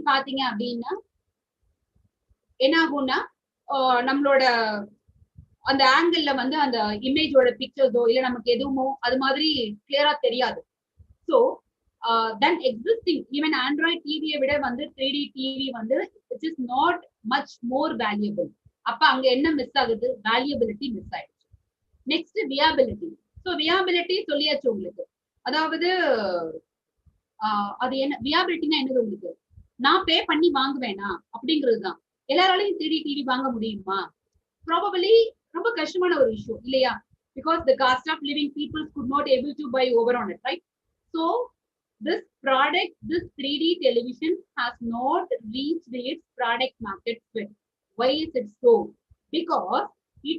Speaker 5: பாத்தீங்க அப்படின்னா என்ன ஆகும்னா நம்மளோட அந்த ஆங்கிள் வந்து அந்த இமேஜோட பிக்சர்ஸோ இல்ல நமக்கு எதுவுமோ அது மாதிரி கிளியரா தெரியாது. So then existing even Android டிவியை விட வந்து 3D டிவி வந்து it is not much more valuable. அப்ப அங்க என்ன மிஸ் ஆகுது? வேல்யூபிலிட்டி மிஸ் ஆயிடுச்சு. நெக்ஸ்ட் வியாபிலிட்டி. ஸோ வியாபிலிட்டி சொல்லியாச்சு உங்களுக்கு. அதாவது அது என்ன வியாபிலிட்டினா என்னது உங்களுக்கு? நான் பே பண்ணி வாங்குவேனா அப்படிங்கிறது தான். எல்லாராலையும் 3D டிவி வாங்க முடியுமா? ப்ராபபிளி ரொம்ப கஷ்டமான ஒரு இஷ்யூ இல்லையா? Because the cost of living peoples could not able to buy over on it, right? So this product, this 3D television has not reached its product market fit. Why is it so? Because we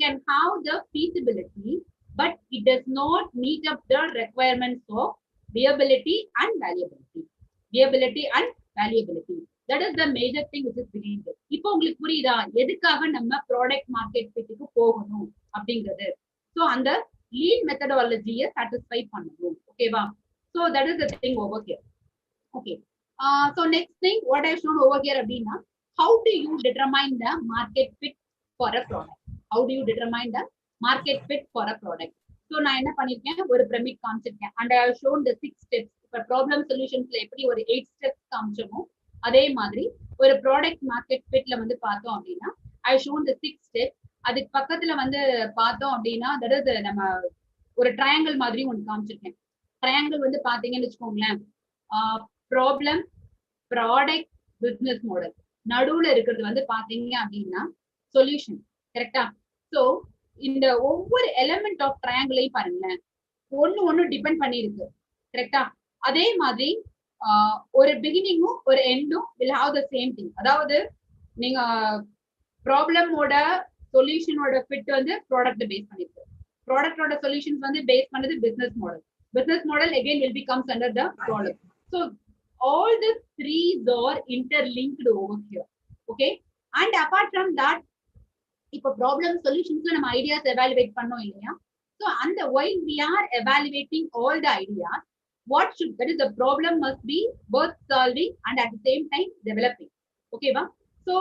Speaker 5: can have the feasibility, but it does not meet up the requirements of viability and valuability. Viability and valuability. That is the major thing which is behind it. இப்போ உங்களுக்கு புரியுதா எதுக்காக நம்ம product market ஃபிட்டுக்கு போகணும் அப்படிங்கிறது? So அந்த lean மெத்தடாலஜியை satisfy பண்ணணும். ஓகேவா? So that is the thing over here. Okay. So next thing what I shown over here அப்படின்னா, how do you determine the market fit for a product? How do you determine the market fit for a product? ஸோ நான் என்ன பண்ணிருக்கேன், ஒரு pyramid காமிச்சிருக்கேன். And I have shown the 6 steps. இப்போ ப்ராப்ளம் சொல்யூஷன்ஸ்ல எப்படி ஒரு 8 steps காமிச்சோமோ அதே மாதிரி ஒரு ப்ராடக்ட் மார்க்கெட் ஃபிட்ல வந்து பார்த்தோம் அப்படின்னா ஐ ஷோன் த 6 steps. அதுக்கு பக்கத்துல வந்து பார்த்தோம் அப்படின்னா தட் இஸ் நம்ம ஒரு ட்ரையாங்கிள் மாதிரி ஒன்று காமிச்சிருக்கேன். ட்ரையாங்கிள் வந்து பாத்தீங்கன்னு வச்சுக்கோங்களேன், ப்ராப்ளம், ப்ராடக்ட், பிசினஸ் மாடல். நடுவுல இருக்கிறது வந்து பாத்தீங்க அப்படின்னா சொல்யூஷன். கரெக்டா? ஸோ இந்த ஒவ்வொரு எலிமெண்ட் ஆஃப் ட்ரையாங்கிளையும் பாருங்களேன், ஒன்னு டிபெண்ட் பண்ணிருக்கு. கரெக்டா? அதே மாதிரி ஒரு பிகினிங்கும் ஒரு எண்டும் will have the same thing. அதாவது நீங்க ப்ராப்ளமோட சொல்யூஷனோட ஃபிட் வந்து ப்ராடக்ட் பேஸ் பண்ணிருக்கு. ப்ராடக்டோட சொல்யூஷன்ஸ் வந்து பேஸ் பண்ணது business model. Business model again will be comes under the problem. So all the three are interlinked over here. Okay? And apart from that, இப்போ ப்ராப்ளம் சொல்யூஷன்ஸ்ல நம்ம ஐடியாஸ் எவாலுவேட் பண்ணோம் இல்லையா? ஸோ அந்த while we are evaluating all the ideas, what should, that is the problem must be both solving and at the same time developing. Okay va? So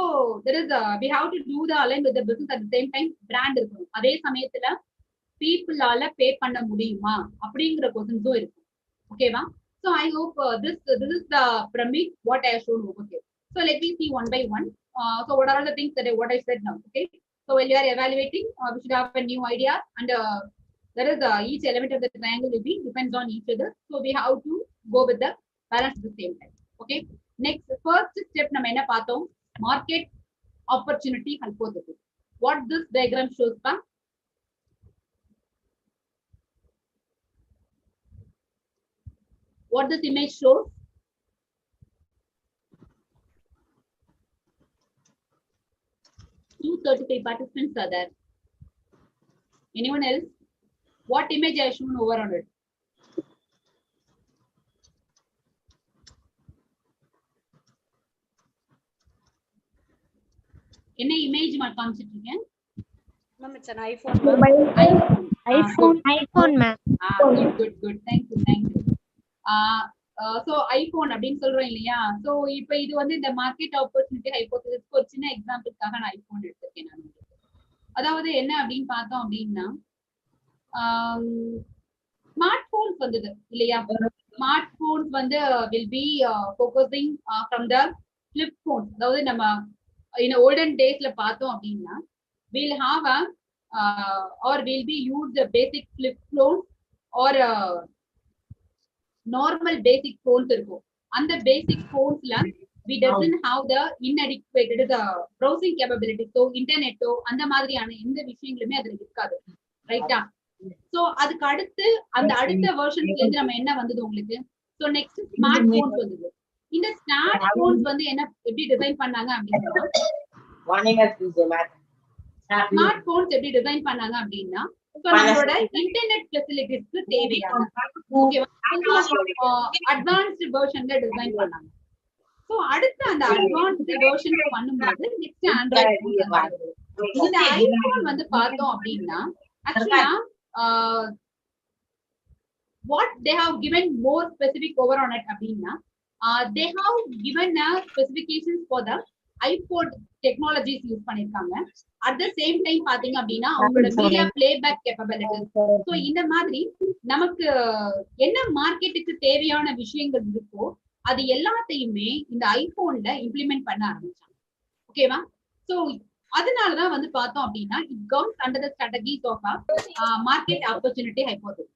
Speaker 5: there is we have to do the align with the business at the same time brand இருக்கும். அதே சமயத்துல people ஆல பே பண்ண முடியுமா அப்படிங்கிற क्वेश्चंஸும் இருக்கும். Okay va? So I hope this is the pyramid what I have shown over here. So let me see one by one. So what are the things that what I said now? Okay, so when you are evaluating we should have a new idea, and there is each element of the triangle will be depends on each other. So we have to go with the balance at the same time. Okay. Next, first step நம்ம என்ன பார்த்தோம்? Market opportunity hypothesis. What this diagram shows pa? What this image shows? Two 35 participants are there. Anyone else? What image I shown over on it? என்ன image நான் காமிச்சிட்டு இருக்கேன்?
Speaker 1: Ma'am, it's an iPhone.
Speaker 3: iPhone ma'am.
Speaker 5: Good. Thank you. So iPhone அப்படின்னு சொல்றோம் இல்லையா? So இப்போ இது வந்து இந்த மார்க்கெட் ஆப்பர்ச்சுனிட்டி ஹைபோதசிஸ்க்கு ஒரு சின்ன எக்ஸாம்பிளுக்காக நான் ஐபோன் எடுத்திருக்கேன் நான். அதாவது என்ன அப்படின்னு பார்த்தோம் அப்படின்னா ஸ்மார்ட் போன்ஸ் வந்தது இல்லையா? ஸ்மார்ட் போன்ஸ் வந்து will be focusing from the flip phones. அதாவது நம்ம in olden daysல பார்த்தோம் அப்படின்னா we'll have a or will be use the basic flip phone or normal basic phones இருக்கும். அந்த basic phonesல we doesn't have the inadequate the browsing capability. So internet அந்த மாதிரியான எந்த விஷயங்களுமே அதுல இருக்காது. ரைட்டா? சோ அதுக்கு அடுத்து அந்த அடுத்த வெர்ஷன்ஸ்ல இருந்து நம்ம என்ன வந்தது உங்களுக்கு? சோ நெக்ஸ்ட் ஸ்மார்ட் போன்ஸ் வந்தது. இந்த ஸ்மார்ட் போன்ஸ் வந்து என்ன எப்படி டிசைன் பண்ணாங்க அப்படின்னா ஸ்மார்ட் போன்ஸ் எப்படி டிசைன் பண்ணாங்க அப்படின்னா நம்மளோட இன்டர்நெட் ஃபெசிலிட்டிஸ்க்கு தேவையான அட்வான்ஸ்டு வெர்ஷன்ல டிசைன் பண்ணாங்க. சோ அடுத்து அந்த அட்வான்ஸ்ட் வெர்ஷன் பண்ணும்போது நெக்ஸ்ட் ஆண்ட்ராய்ட் இந்த ஐபோன் வந்து பார்த்தோம் அப்படின்னா ஆக்சுவலா what they have given more specific over on it அப்படின்னா they have given specifications for the iPod technologies use பண்ணிருக்காங்க. at the same time பாத்தீங்க அப்படின்னா அவங்களோட மீடியா பிளேபேக் கேப்பபிலிட்டி. சோ இந்த மாதிரி நமக்கு என்ன மார்க்கெட்டுக்கு தேவையான விஷயங்கள் இருக்கோ அது எல்லாத்தையுமே இந்த ஐபோன்ல இம்ப்ளிமெண்ட் பண்ண ஆரம்பிச்சாங்க. ஓகேவா? சோ அதனாலதான் வந்து பார்த்தோம் அப்படின்னா it comes under the strategies of a market opportunity hypothesis.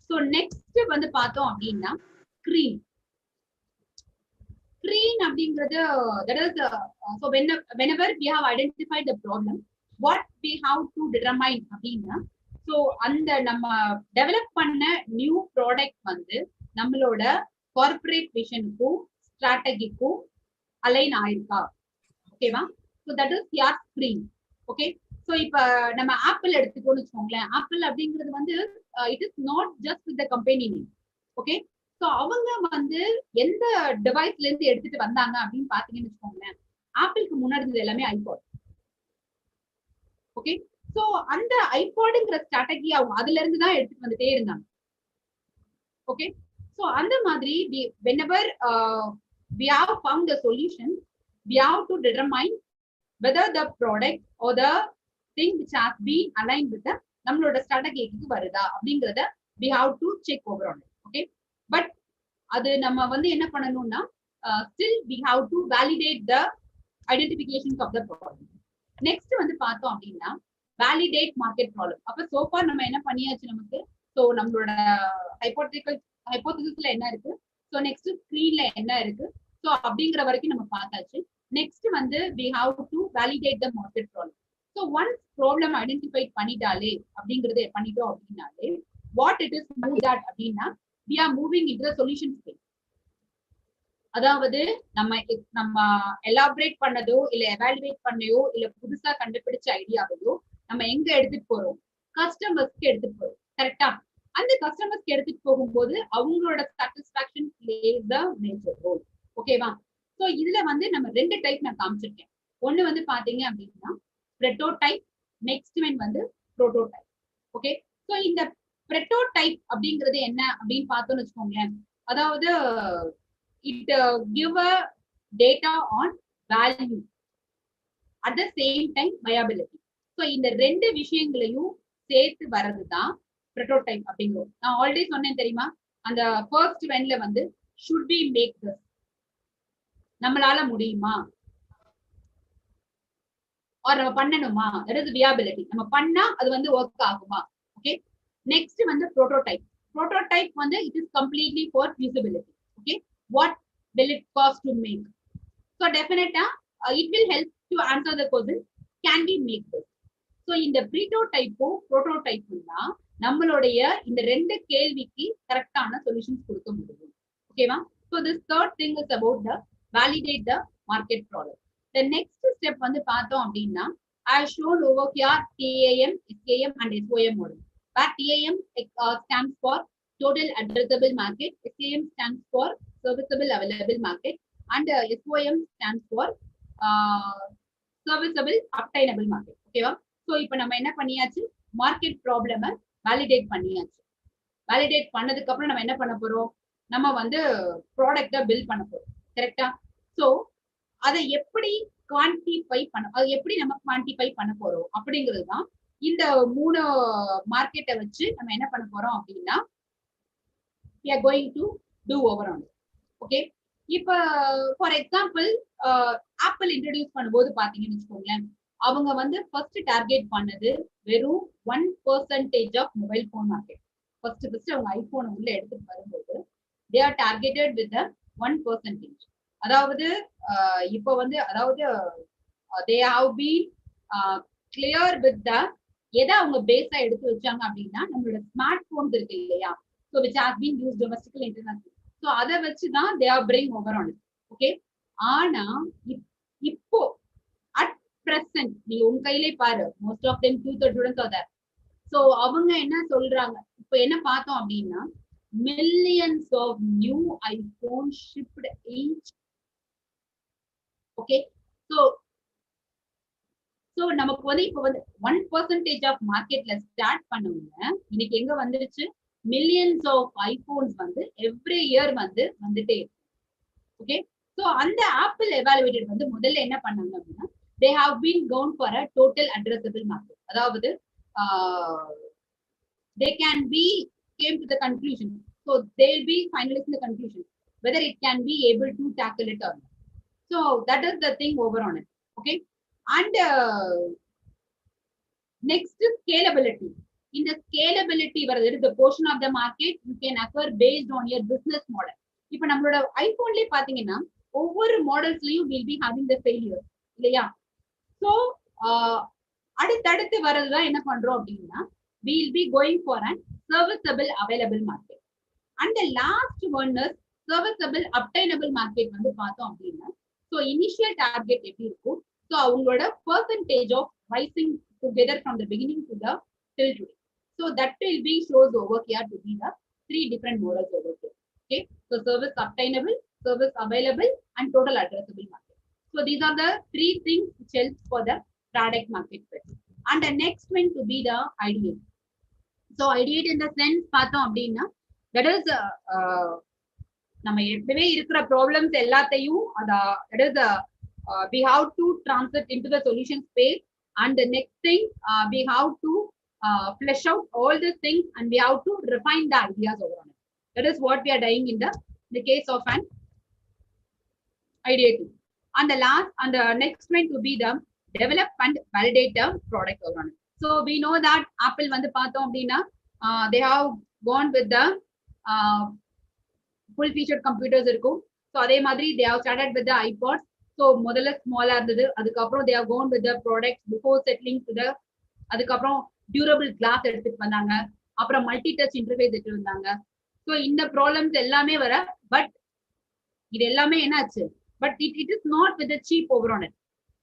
Speaker 5: So next வந்து பார்த்தோம் அப்படின்னா screen அப்படிங்கிறது that is so whenever we have identified the problem what we have to determine அப்படின்னா so அந்த நம்ம டெவலப் பண்ண நியூ ப்ராடக்ட் வந்து நம்மளோட கார்ப்பரேட் விஷனுக்கும் ஸ்ட்ராட்டஜிக்கும் அலைன் ஆயிருக்கா. ஓகேவா? so that is your screen. okay so இப்ப நம்ம ஆப்பிள் எடுத்துக்கோன்னு வச்சுக்கோங்களேன். ஆப்பிள் அப்படிங்கிறது வந்து it is not just with the company name. okay so அவங்க வந்து எந்த டிவைஸ்ல இருந்து எடுத்துட்டு வந்தாங்க அப்படின்னு பாத்தீங்கன்னு வச்சுக்கோங்களேன். ஆப்பிளுக்கு முன்னாடி இருந்தது எல்லாமே ஐபாட். ஓகே சோ அந்த ஐபாட்ங்கிற ஸ்ட்ராட்டஜி அவங்க அதுல இருந்து தான் எடுத்துட்டு வந்துட்டே இருந்தாங்க. ஓகே சோ அந்த மாதிரி whenever we have found the solution we have to determine whether the product or the thing which has been aligned with the நம்மளோட ஸ்ட்ராட்டஜிக்கு வருதா அப்படிங்கறத we have to check over on it. okay but அது நம்ம வந்து என்ன பண்ணணும்னா still we have to validate the identifications of the problem. next வந்து பார்த்தோம் அப்படின்னா validate market problem. அப்ப so far நம்ம என்ன பண்ணியாச்சு நமக்கு so நம்மளோட hypothesisல என்ன இருக்கு so next screenல என்ன இருக்கு so அப்படிங்கிற வரைக்கும் நம்ம பார்த்தாச்சு. next வந்து we have to validate the market problem. so once problem identify பண்ணிட்டாலே அப்படிங்கறது பண்ணிட்டோம் அப்படின்னாலே what it is move that அப்படின்னா we are moving into the solution phase. அதாவது நம்ம எலாபரேட் பண்ணதோ இல்ல எவாலுவேட் பண்ணையோ இல்ல புதுசா கண்டுபிடிச்ச ஐடியாவையோ நம்ம எங்க எடுத்துட்டு போறோம் கஸ்டமர்ஸ்க்கு எடுத்துட்டு போறோம். கரெக்டா? அந்த கஸ்டமர்ஸ்க்கு எடுத்துட்டு போகும்போது அவங்களோட satisfaction plays the major role. ஓகேவா? சோ இதுல வந்து நம்ம ரெண்டு டைப் நான் காமிச்சிருக்கேன். ஒண்ணு வந்து பாத்தீங்க அப்படின்னா ப்ரோட்டோடைப், நெக்ஸ்ட் ஒன் வந்து புரோட்டோடைப். ஓகே சோ இந்த ப்ரோட்டோடைப் அப்படிங்கிறது என்ன அப்படின்னு பார்த்தோம்னு வச்சுக்கோங்களேன். அதாவது it give a data on value at the same time viability. so இந்த ரெண்டு விஷயங்களையும் சேர்த்து வரதுதான் ப்ரோட்டோடைப் அப்படிங்கிறது. நான் ஆல்ரெடி சொன்னேன் தெரியுமா, அந்த ஃபர்ஸ்ட் வென்ல வந்து should we make this, நம்மளால முடியுமா or நம்ம பண்ணணுமா, that is viability, நம்ம பண்ணா அது வந்து ஒர்க் ஆகுமா. ஓகே நெக்ஸ்ட் வந்து ப்ரோட்டோடைப் வந்து it is completely for feasibility. okay what will it cost to make. so definitely it will help to answer the question can we make this. so இந்த ப்ரோட்டோடைப்னா நம்மளுடைய இந்த ரெண்டு கேள்விக்கு கரெக்டான சொல்யூஷன்ஸ் கொடுக்க முடியும். ஓகேவா? so this third thing is about the validate the market problem. the next step வந்து பார்த்தோம் அப்படின்னா I shown over here TAM, SKM and SOM model. where TAM stands for total addressable market, SKM stands for serviceable available market and SOM stands for serviceable obtainable market. ஓகேவா? So இப்போ நம்ம என்ன பண்ணியாச்சு, market ப்ராப்ளம validate பண்ணியாச்சு. Validate பண்ணதுக்கு அப்புறம் நம்ம என்ன பண்ண போறோம், நம்ம வந்து ப்ராடக்ட்ட பில்ட் பண்ண போறோம். கரெக்டா? சோ அதை எப்படி குவான்டிஃபை அது எப்படி நம்ம குவான்டிஃபை பண்ண போறோம் அப்படிங்கிறது தான் இந்த 3 மார்க்கெட்டை வச்சு நம்ம என்ன பண்ண போறோம் அப்படின்னா we are going to do over on it. okay இப்ப ஃபார் எக்ஸாம்பிள் ஆப்பிள் இன்ட்ரோடியூஸ் பண்ணும்போது பாத்தீங்கன்னு வச்சுக்கோங்களேன், அவங்க வந்து ஃபர்ஸ்ட் டார்கெட் பண்ணது வெறும் 1% of mobile phone market. First அவங்க ஐபோன் உள்ள எடுத்துட்டு வரும்போது they are targeted with the 1%. அதாவது இப்ப வந்து அதாவது they have been clear with the எதை அவங்க பேஸா எடுத்து வச்சாங்க அப்படின்னா நம்மளோட ஸ்மார்ட் போன்ஸ் இருக்கு இல்லையா, so which has been used domestically internationally. so அதை வச்சுதான் they are bring over on it. okay ஆனா இப்போ at present நீ உங்க கையிலே பாரு, most of them 2/3 students are there. so அவங்க என்ன சொல்றாங்க, இப்போ என்ன பார்த்தோம் அப்படின்னா millions of new iPhone shipped each Okay, so நமக்கு வந்து இப்போ வந்து 1% ஆஃப் மார்க்கெட்ல ஸ்டார்ட் பண்ணுவாங்க. இன்னைக்கு எங்க வந்துருச்சு, மில்லியன்ஸ் ஆஃப் ஐபோன்ஸ் வந்து எவ்ரி இயர் வந்துட்டே இருக்கு. ஓகே, சோ அந்த ஆப்பிள் எவாலுவேட்டட் வந்து முதல்ல என்ன பண்ணாங்க அப்படின்னா, they have been gone for a total addressable market. அதாவது they can be came to the conclusion, so they'll be finalizing the conclusion whether it can be able to tackle it or not. So that is the thing over on it. Okay, and next is scalability. In the scalability, where there is a portion of the market you can acquire based on your business model. இப்போ நம்மளோட ஐபோன்லயே பாத்தீங்கன்னா ஒவ்வொரு மாடல்ஸ்லயும் will be having the failure இல்லையா? So அடுத்தடுத்து வரதுதான் என்ன பண்றோம் அப்படின்னா, we will be going for an serviceable available market. And the last one is serviceable obtainable market வந்து பார்த்தோம் அப்படின்னா, so initial target எப்படி இருக்கும், so அவங்களோட percentage of rising together from the beginning to the till today. So that will be shows over here to be the three different models over here. Okay, so service obtainable, service available, and total addressable market. So these are the three things which helps for the product market fit. And the next one to be the ideate. So ideate in the sense பார்த்தோம் அப்படின்னா, that is நம்ம எப்பவே இருக்கிற problems எல்லாத்தையும் that is we have to transit into the solution space. And the next thing, we have to flesh out all these things, and we have to refine the ideas over on it. That is what we are doing in the case of an ideating. And the last and the next one to be the develop and validate the product over on it. So we know that Apple வந்து பார்த்தோம் அப்படின்னா, they have gone with the full featured computers இருக்கும். So அதே மாதிரி they have started with the iPods. So முதல்ல ஸ்மாலா இருந்தது, அதுக்கப்புறம் they have gone with the products before settling to the, அதுக்கப்புறம் durable glass எடுத்துட்டு வந்தாங்க, அப்புறம் மல்டி டச் இன்டர்ஃபேஸ் எடுத்துட்டு வந்தாங்க. ஸோ இந்த ப்ராப்ளம்ஸ் எல்லாமே வர, பட் இது எல்லாமே என்னாச்சு, but it is not with cheap over on it.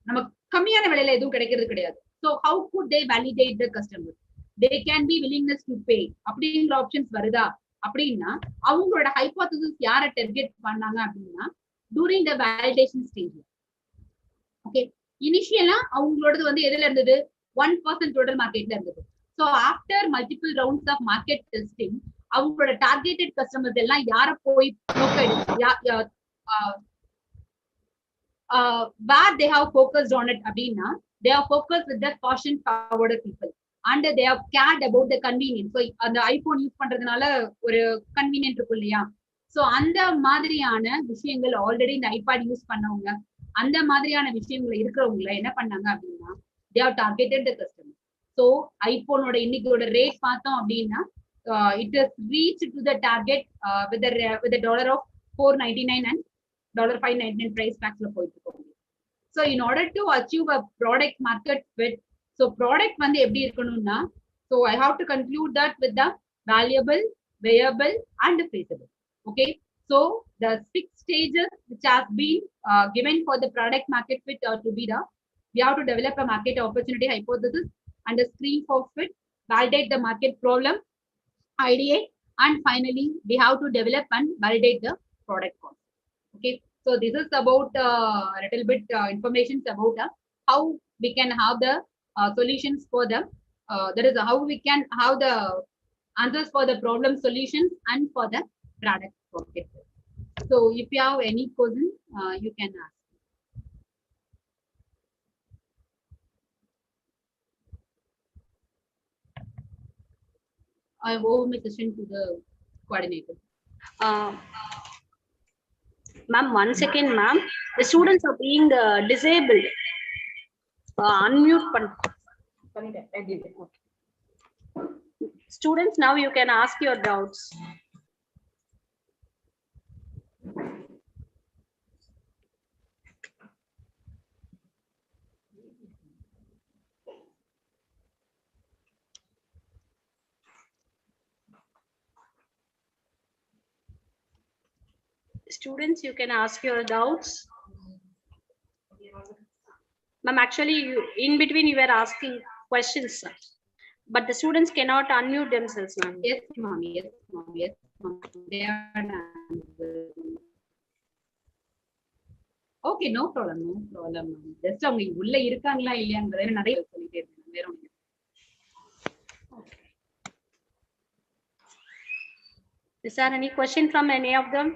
Speaker 5: நமக்கு கம்மியான விலையில எதுவும் கிடைக்கிறது கிடையாது. So how could they validate the customer, they can be willingness to pay அப்படிங்கிற ஆப்ஷன்ஸ் வருதா அப்படின்னா, அவங்களோட ஹைபோதசிஸ் யாரை டார்கெட் பண்ணாங்க அப்படின்னா, during the validation stage. Okay, இனிஷியலா அவங்களோடது வந்து எதுல இருந்தது, 1% டோட்டல் மார்க்கெட்ல இருந்தது. So after multiple rounds of market testing, அவங்களோட டார்கெட்டட் கஸ்டமர்ஸ் எல்லாம் யார போய் where they have focused on it அப்படின்னா, they have focused with the caution forward people and they have cared about the convenience. So அந்த iPhone use பண்றதுனால ஒரு convenient இருக்கும் இல்லையா, சோ அந்த மாதிரியான விஷயங்கள் ஆல்ரெடி இந்த ஐபாட் யூஸ் பண்ணவங்க, அந்த மாதிரியான விஷயங்கள் இருக்கிறவங்கள என்ன பண்ணாங்க அப்படின்னா, they have targeted the customer. So ஐபோனோட இன்னைக்கோட ரேட் பார்த்தோம் அப்படின்னா, it has reached to the target with the dollar of $499 and $599 price tagsல போயிட்டு இருக்கு. So in order to achieve a product market fit, so product வந்து எப்படி இருக்கணும்னா, so I have to conclude that with the valuable, viable and feasible. Okay, so the 6 stages which has been given for the product market fit are to be the, we have to develop a market opportunity hypothesis and a screen for fit, validate the market problem, ideate, and finally we have to develop and validate the product concept. Okay, so this is about a little bit information about how we can have the solutions for the that is how we can have the answers for the problem solutions and for the product market. So if you have any question, you can ask. I owe my session to the coordinator.
Speaker 1: Ma'am, 1 second, ma'am. The students are being disabled. Unmute. Students, now you can ask your doubts. Students, you can ask your doubts. Ma'am, actually, in between you were asking questions, but the students cannot unmute themselves, ma'am.
Speaker 5: Yes, ma'am. Yes, ma'am. Yes, ma'am. They are okay, no problem, no problem. Just அவங்க உள்ள இருக்காங்களா இல்லையாங்கிறத நிறைய சொல்லிட்டே இருக்கேன். வேற ஒண்ணு.
Speaker 1: Is there any question from any of them?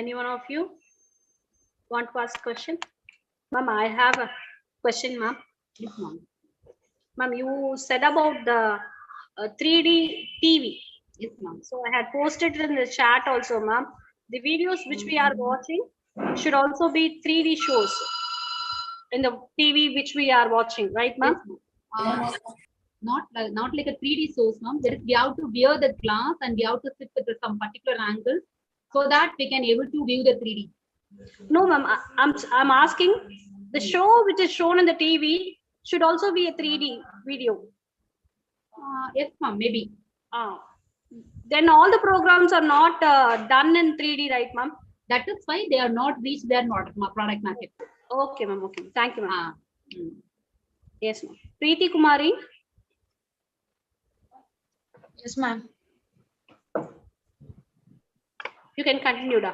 Speaker 1: Any one of you want to ask question? Ma'am, I have a question, ma'am.
Speaker 5: Yes, ma'am.
Speaker 1: Ma'am, you said about the 3D TV.
Speaker 5: Yes, ma'am.
Speaker 1: So I had posted it in the chat also, ma'am. The videos which we are watching should also be 3D shows in the TV which we are watching, right, ma'am?
Speaker 5: Yes, not like a 3D source, ma'am. There is, we have to wear the glass and we have to sit with some particular angles so that we can able to view the 3D.
Speaker 1: No, ma'am. I'm asking the show which is shown in the TV should also be a 3D video.
Speaker 5: Yes, ma'am. Maybe.
Speaker 1: Then all the programs are not done in 3D, right, ma'am?
Speaker 5: That is why they are not reached their product market.
Speaker 1: Okay, ma'am. Okay. Thank you, ma'am. Yes, ma'am. Preeti Kumari.
Speaker 2: Yes, ma'am.
Speaker 1: You can continue, da.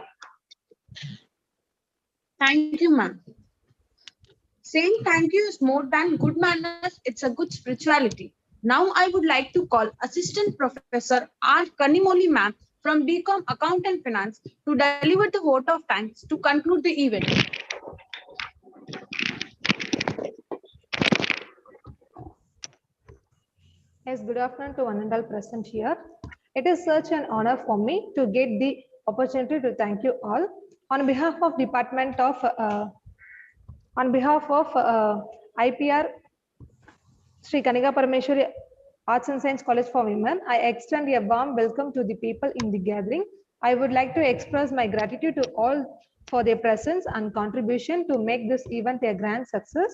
Speaker 2: Thank you, ma'am. Saying thank you is more than good manners, it's a good spirituality. Now I would like to call Assistant Professor R. Kanimoli ma'am from BCom Account and Finance to deliver the vote of thanks to conclude the event.
Speaker 9: Yes, good afternoon to one and all present here. It is such an honor for me to get the opportunity to thank you all on behalf of IPR Sri Kanika Parameshwari Arts and Science College for Women. I extend a warm welcome to the people in the gathering. I would like to express my gratitude to all for their presence and contribution to make this event a grand success.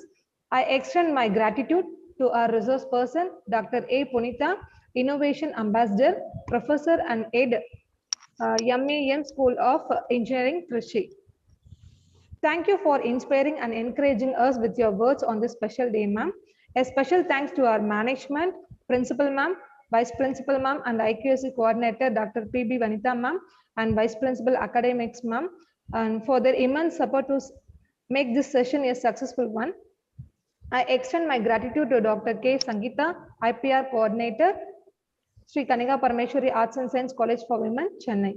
Speaker 9: I extend my gratitude to our resource person, Dr. A. Punita, Innovation Ambassador, Professor and Aide, MAM School of Engineering, Trichy. Thank you for inspiring and encouraging us with your words on this special day, ma'am. A special thanks to our management, Principal ma'am, Vice Principal ma'am, and IQAC Coordinator, Dr. P.B. Vanitha ma'am, and Vice Principal Academics ma'am, and for their immense support to make this session a successful one. I extend my gratitude to Dr. K. Sangeeta, IPR Coordinator, Sri Kanika Parameshwari Arts and Science College for Women, Chennai.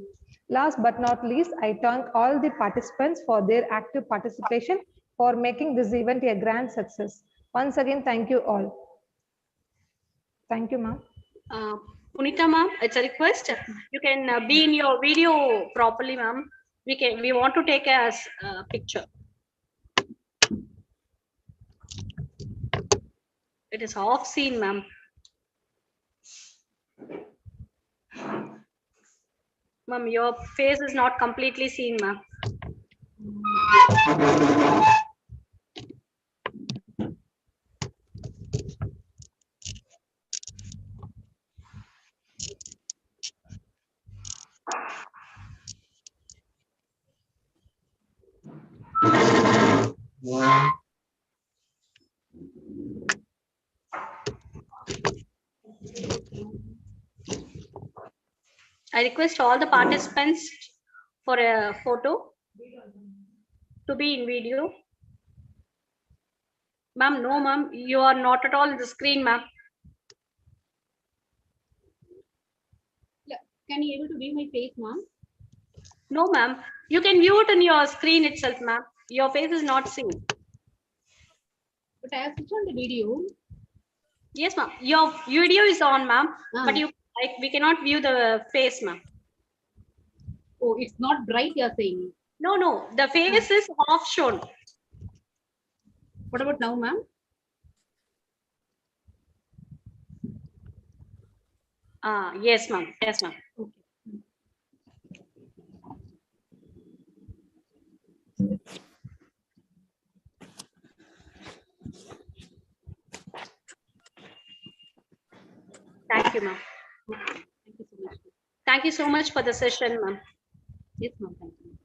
Speaker 9: Last but not least, I thank all the participants for their active participation for making this event a grand success. Once again, thank you all. Thank you, ma'am.
Speaker 1: Punita ma'am, it's a request. You can be in your video properly, ma'am. We want to take a picture. It is off scene, ma'am. Ma'am, your face is not completely seen, ma'am. I request all the participants for a photo to be in video. Ma'am, no, ma'am, you are not at all in the screen, ma'am.
Speaker 5: Yeah. Can you able to view my face, ma'am?
Speaker 1: No, ma'am. You can view it in your screen itself, ma'am. Your face is not seen.
Speaker 5: But I have switched on the video.
Speaker 1: Yes, ma'am. Your video is on, ma'am. But we cannot view the face, ma'am.
Speaker 5: Oh, it's not bright, you're saying?
Speaker 1: No, the face is half shown.
Speaker 5: What about now, ma'am?
Speaker 1: Yes, ma'am. Yes, ma'am.
Speaker 5: Okay.
Speaker 1: Thank you, ma'am.
Speaker 5: Thank you so much.
Speaker 1: Thank you so much for the session, ma'am.
Speaker 5: Yes, ma'am. Thank you.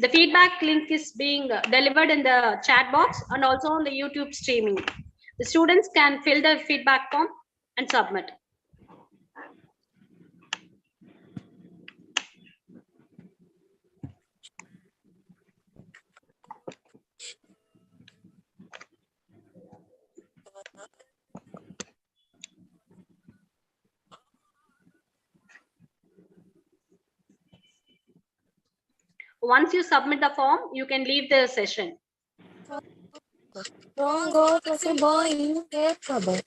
Speaker 1: The feedback link is being delivered in the chat box and also on the YouTube streaming. The students can fill the feedback form and submit. Once you submit the form, you can leave the session.
Speaker 10: Don't go to the boy in trouble.